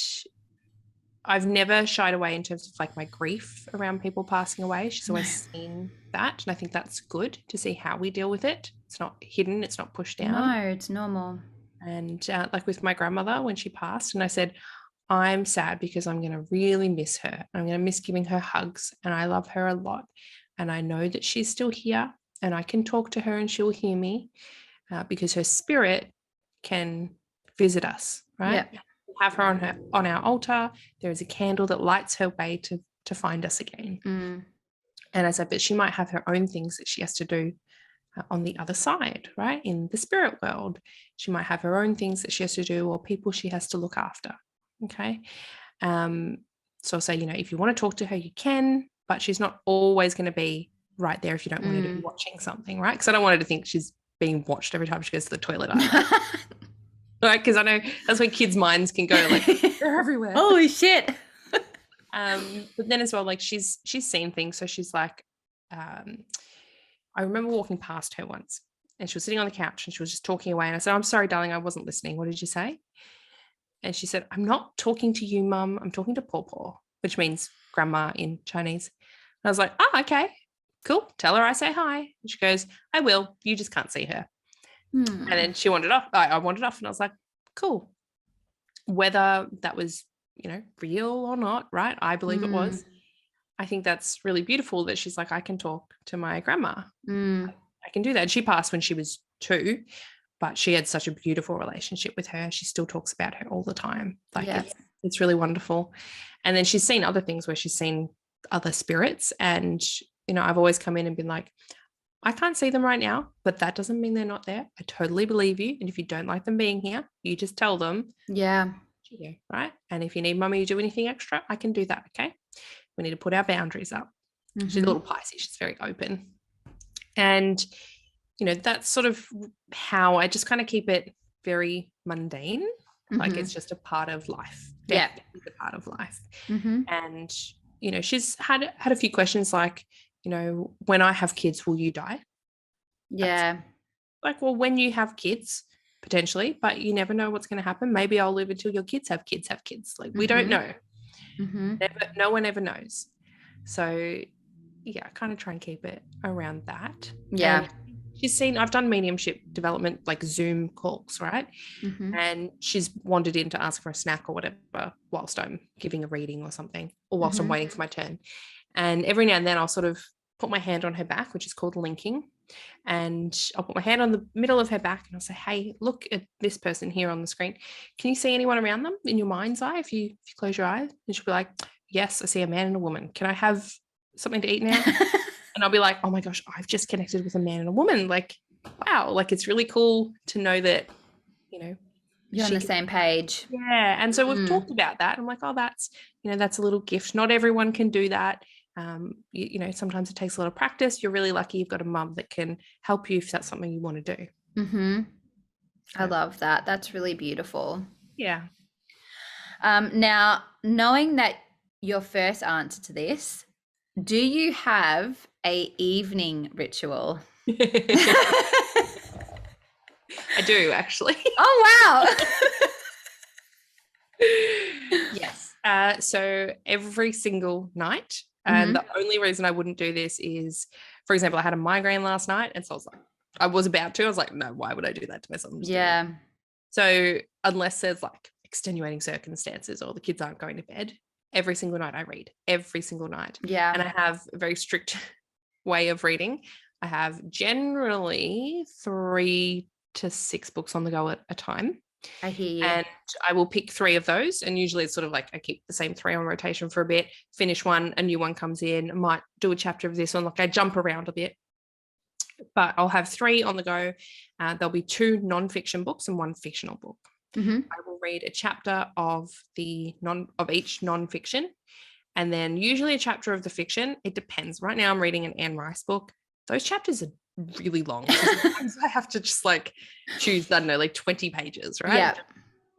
I've never shied away in terms of like my grief around people passing away. She's always seen that. And I think that's good to see how we deal with it. It's not hidden. It's not pushed down. No, it's normal. And like with my grandmother, when she passed, and I said, I'm sad because I'm going to really miss her. I'm going to miss giving her hugs, and I love her a lot. And I know that she's still here, and I can talk to her and she'll hear me because her spirit can visit us, right? Yep. Have her on our altar. There is a candle that lights her way to find us again. And I said, but she might have her own things that she has to do on the other side, right? In the spirit world, she might have her own things that she has to do, or people she has to look after. Okay. So I'll say, if you want to talk to her, you can, but she's not always going to be right there if you don't want her to be watching something, right? Because I don't want her to think she's being watched every time she goes to the toilet either. Right? Because I know that's where kids' minds can go, like, they're everywhere. Holy shit. But then as well, like she's seen things. So she's like, I remember walking past her once, and she was sitting on the couch and she was just talking away. And I said, I'm sorry, darling, I wasn't listening. What did you say? And she said, I'm not talking to you, Mum. I'm talking to Pawpaw, which means grandma in Chinese. And I was like, oh, okay, cool. Tell her I say hi. And she goes, I will. You just can't see her. And then she wandered off. I wandered off, and I was like, cool. Whether that was, real or not, right? I believe it was. I think that's really beautiful that she's like, I can talk to my grandma. I can do that. And she passed when she was 2, but she had such a beautiful relationship with her. She still talks about her all the time. Like it's really wonderful. And then she's seen other things where she's seen other spirits. And, I've always come in and been like, I can't see them right now, but that doesn't mean they're not there. I totally believe you. And if you don't like them being here, you just tell them. Yeah. Right. And if you need Mummy to do anything extra, I can do that. Okay. We need to put our boundaries up. She's a little Pisces. She's very open. And, that's sort of how I just kind of keep it very mundane. Like it's just a part of life. Death is a part of life. And, she's had a few questions like, when I have kids, will you die? Yeah. Like, well, when you have kids, potentially, but you never know what's going to happen. Maybe I'll live until your kids have kids have kids. Like, we don't know. No one ever knows. So, yeah, I kind of try and keep it around that. Yeah. And I've done mediumship development, like Zoom calls, right? And she's wandered in to ask for a snack or whatever whilst I'm giving a reading or something, or whilst I'm waiting for my turn. And every now and then I'll sort of put my hand on her back, which is called linking. And I'll put my hand on the middle of her back and I'll say, hey, look at this person here on the screen. Can you see anyone around them in your mind's eye if you close your eyes? And she'll be like, yes, I see a man and a woman. Can I have something to eat now? And I'll be like, oh my gosh, I've just connected with a man and a woman. Like, wow, like it's really cool to know that, you're on the same page. Yeah. And so we've talked about that. I'm like, oh, that's a little gift. Not everyone can do that. Sometimes it takes a lot of practice. You're really lucky you've got a mum that can help you if that's something you want to do. I love that. That's really beautiful. Yeah. Now, knowing that your first answer to this, do you have a evening ritual? I do, actually. Oh, wow. Yes. So every single night, and the only reason I wouldn't do this is, for example, I had a migraine last night, and so I was about to. I was like, no, why would I do that to myself? Yeah. So unless there's like extenuating circumstances or the kids aren't going to bed, every single night I read, every single night. Yeah. And I have a very strict way of reading. I have generally 3 to 6 books on the go at a time. I hear you. And I will pick 3 of those. And usually it's sort of like I keep the same 3 on rotation for a bit, finish one, a new one comes in, I might do a chapter of this one. Like I jump around a bit, but I'll have 3 on the go. There'll be 2 non-fiction books and 1 fictional book. I will read a chapter of each non-fiction, and then usually a chapter of the fiction. It depends. Right now I'm reading an Anne Rice book. Those chapters are really long. Sometimes I have to just like choose, I don't know, like 20 pages, right? Yeah.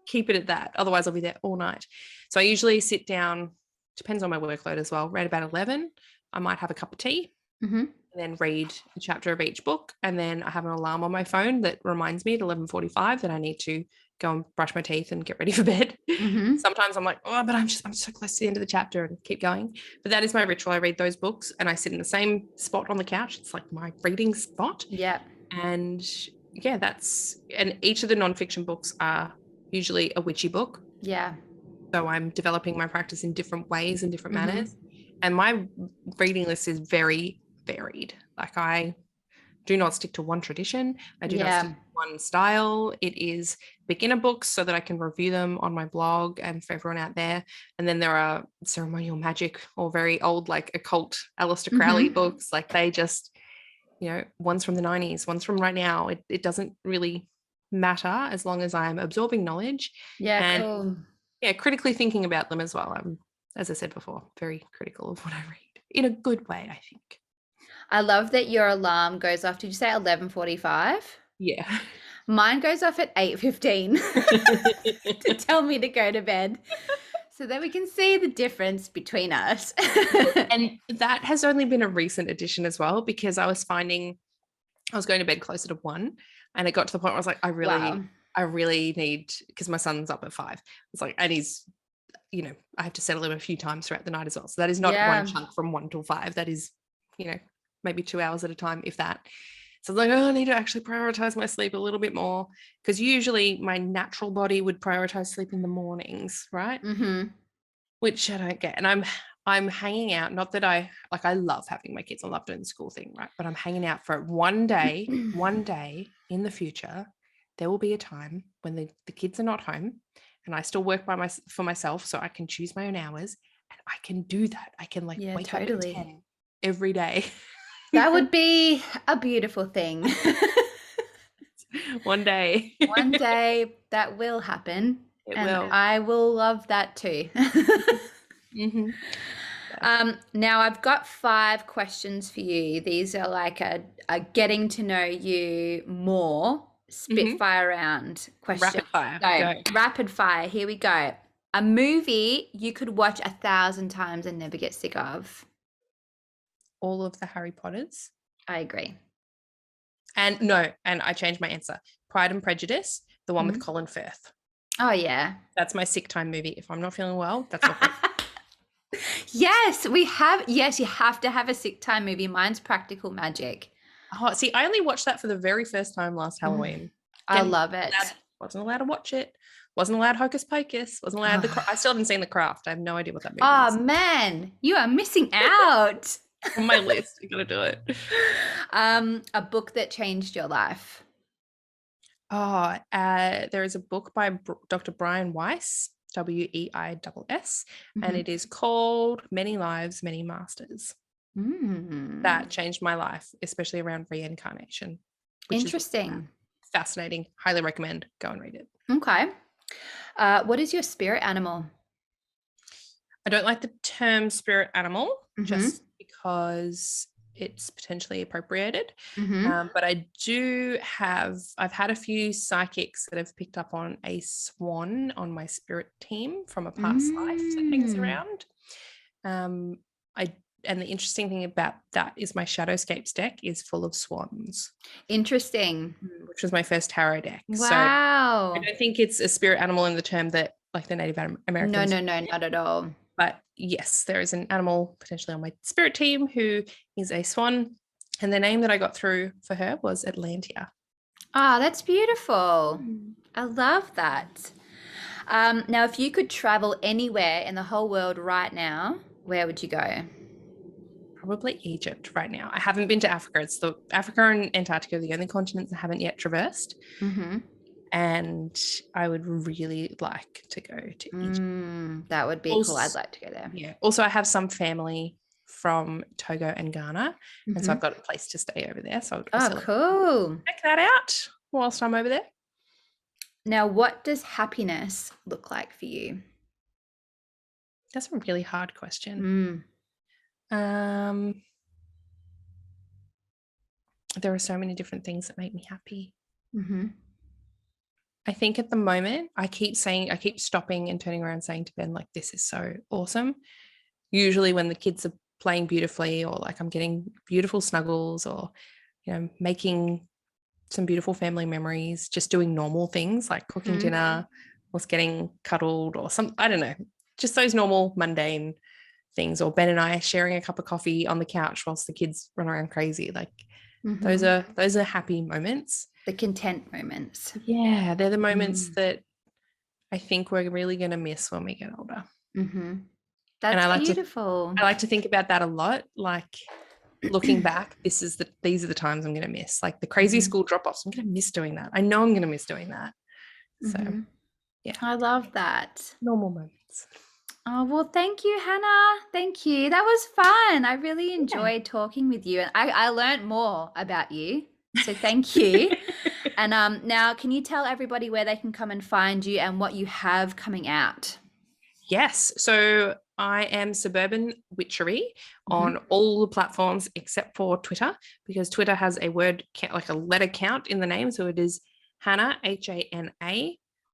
Keep it at that. Otherwise I'll be there all night. So I usually sit down, depends on my workload as well, right about 11. I might have a cup of tea and then read a chapter of each book. And then I have an alarm on my phone that reminds me at 11:45 that I need to go and brush my teeth and get ready for bed. Sometimes I'm like, oh, but I'm so close to the end of the chapter, and keep going. But that is my ritual. I read those books and I sit in the same spot on the couch. It's like my reading spot. Yeah. And yeah, and each of the nonfiction books are usually a witchy book. Yeah. So I'm developing my practice in different ways and different manners. And my reading list is very varied. Like I do not stick to one tradition. I do not stick to one style. It is beginner books so that I can review them on my blog and for everyone out there. And then there are ceremonial magic or very old, like occult Aleister Crowley books. Like they just, one's from the 90s, one's from right now. It doesn't really matter as long as I'm absorbing knowledge. Yeah, and, cool. Yeah, critically thinking about them as well. I'm, as I said before, very critical of what I read in a good way, I think. I love that your alarm goes off. Did you say 11:45? Yeah. Mine goes off at 8:15 to tell me to go to bed, so that we can see the difference between us. And that has only been a recent addition as well, because I was finding I was going to bed closer to 1, and it got to the point where I was like, I really need, because my son's up at 5. It's like, and he's, I have to settle him a few times throughout the night as well. So that is not one chunk from 1 till 5. That is, maybe 2 hours at a time, if that. So I was like, I need to actually prioritize my sleep a little bit more, because usually my natural body would prioritize sleep in the mornings, right? Which I don't get. And I'm hanging out, not that I love having my kids. I love doing the school thing, right? But I'm hanging out for one day in the future, there will be a time when the kids are not home and I still work for myself, so I can choose my own hours, and I can do that. I can wake up at 10 every day. That would be a beautiful thing. One day. One day that will happen. It and will. I will love that too. Now I've got 5 questions for you. These are like a getting to know you more spitfire round question. Rapid fire. So, rapid fire. Here we go. A movie you could watch 1,000 times and never get sick of. all of the Harry Potters. I agree. And no, and I changed my answer. Pride and Prejudice, the one with Mhm. Colin Firth. Oh, yeah. That's my sick time movie. If I'm not feeling well, that's what. Yes, we have. Yes, you have to have a sick time movie. Mine's Practical Magic. Oh, see, I only watched that for the very first time last Halloween. I love it. Wasn't allowed to watch it. Wasn't allowed Hocus Pocus. Wasn't allowed I still haven't seen The Craft. I have no idea what that movie Oh, is. man, you are missing out. On my list, you gotta do it. A book that changed your life. Oh, there is a book by Dr. Brian Weiss, Weiss, and it is called Many Lives, Many Masters. That changed my life, especially around reincarnation. Interesting. Fascinating. Highly recommend. Go and read it. Okay. What is your spirit animal? I don't like the term spirit animal just because it's potentially appropriated. But I've had a few psychics that have picked up on a swan on my spirit team from a past life that hangs around. And the interesting thing about that is my Shadowscapes deck is full of swans. Interesting. Which was my first tarot deck. Wow. So I don't think it's a spirit animal in the term that like the Native Americans. No, not at all. But yes, there is an animal potentially on my spirit team who is a swan. And the name that I got through for her was Atlantia. Ah, that's beautiful. I love that. Now, if you could travel anywhere in the whole world right now, where would you go? Probably Egypt right now. I haven't been to Africa. It's Africa and Antarctica are the only continents I haven't yet traversed. And I would really like to go to Egypt. That would be cool. I'd like to go there. Yeah. Also, I have some family from Togo and Ghana, and so I've got a place to stay over there. So I would cool. Check that out whilst I'm over there. Now, what does happiness look like for you? That's a really hard question. There are so many different things that make me happy. I think at the moment, I keep stopping and turning around saying to Ben, like, this is so awesome. Usually when the kids are playing beautifully or like I'm getting beautiful snuggles or, making some beautiful family memories, just doing normal things like cooking dinner or getting cuddled or I don't know, just those normal mundane things, or Ben and I sharing a cup of coffee on the couch whilst the kids run around crazy. Like those are happy moments. The content moments. Yeah, they're the moments that I think we're really going to miss when we get older. That's beautiful. I like to think about that a lot. Like looking back, these are the times I'm going to miss. Like the crazy school drop-offs, I'm going to miss doing that. I know I'm going to miss doing that. So, yeah. I love that. Normal moments. Oh, well, thank you, Hannah. Thank you. That was fun. I really enjoyed talking with you. And I learned more about you. So thank you. And now, can you tell everybody where they can come and find you and what you have coming out? Yes. So I am Suburban Witchery on all the platforms except for Twitter, because Twitter has a word count, like a letter count in the name. So it is Hana, Hana,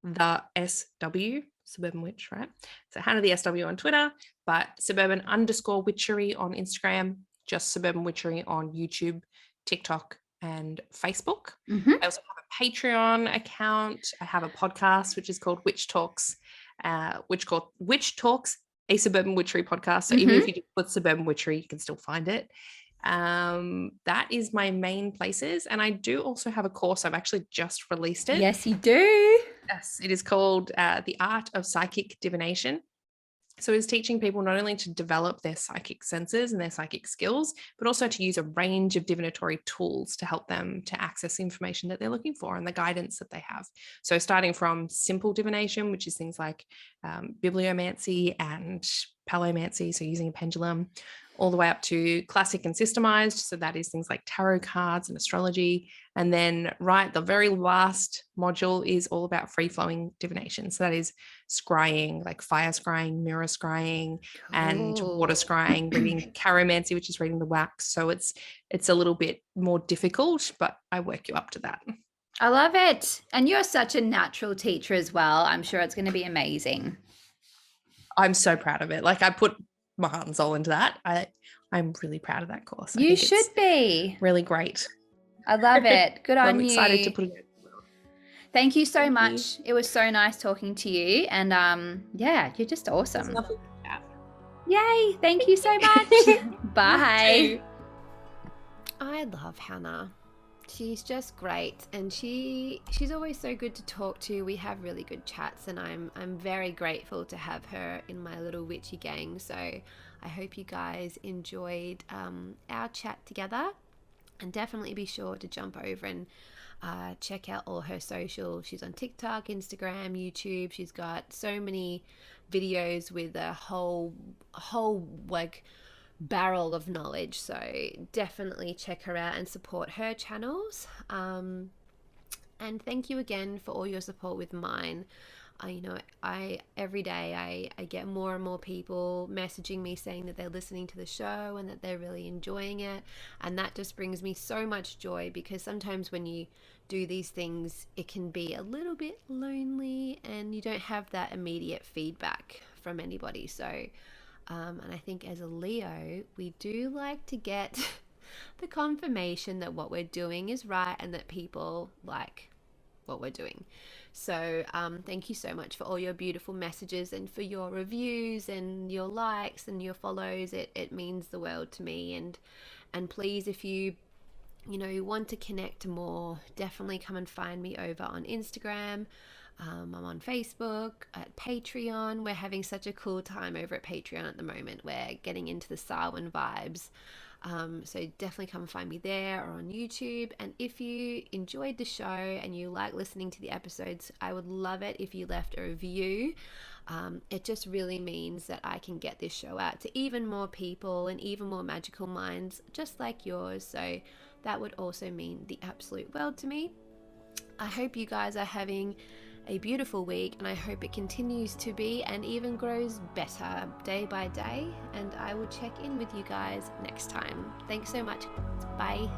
the SW, Suburban Witch, right? So Hana the SW on Twitter, but Suburban_Witchery on Instagram, just Suburban Witchery on YouTube, TikTok, and Facebook. I also have a Patreon account. I have a podcast which is called Witch Talks, Witch Talks, a Suburban Witchery podcast. So even if you put Suburban Witchery, you can still find it. That is my main places. And I do also have a course. I've actually just released it. Yes, you do. Yes, it is called The Art of Psychic Divination. So it's teaching people not only to develop their psychic senses and their psychic skills, but also to use a range of divinatory tools to help them to access the information that they're looking for and the guidance that they have. So starting from simple divination, which is things like bibliomancy and palomancy, so using a pendulum, all the way up to classic and systemized. So that is things like tarot cards and astrology. And then the very last module is all about free-flowing divination. So that is scrying, like fire scrying, mirror scrying, and water scrying, reading chiromancy, which is reading the wax. So it's a little bit more difficult, but I work you up to that. I love it. And you're such a natural teacher as well. I'm sure it's going to be amazing. I'm so proud of it. Like I put my heart and soul into that. I I'm really proud of that course. I You think should it's be. really great. I love it. Good I'm on excited to you. put it out. Thank you so Thank you. much. It was so nice talking to you. And yeah, you're just There's awesome. nothing to chat. Yay. Thank you so much. Bye. You too. I love Hana. She's just great, and she's always so good to talk to. We have really good chats, and I'm very grateful to have her in my little witchy gang. So I hope you guys enjoyed our chat together, and definitely be sure to jump over and check out all her socials. She's on TikTok, Instagram, YouTube. She's got so many videos with a whole like barrel of knowledge, so definitely check her out and support her channels. And thank you again for all your support with mine. I every day I get more and more people messaging me saying that they're listening to the show and that they're really enjoying it, and that just brings me so much joy, because sometimes when you do these things it can be a little bit lonely and you don't have that immediate feedback from anybody. So and I think as a Leo, we do like to get the confirmation that what we're doing is right and that people like what we're doing. So thank you so much for all your beautiful messages and for your reviews and your likes and your follows. It means the world to me. And please, if you want to connect more, definitely come and find me over on Instagram. I'm on Facebook, at Patreon. We're having such a cool time over at Patreon at the moment. We're getting into the Samhain vibes. So definitely come find me there or on YouTube. And if you enjoyed the show and you like listening to the episodes, I would love it if you left a review. It just really means that I can get this show out to even more people and even more magical minds just like yours. So that would also mean the absolute world to me. I hope you guys are having a beautiful week, and I hope it continues to be and even grows better day by day. And I will check in with you guys next time. Thanks so much. Bye.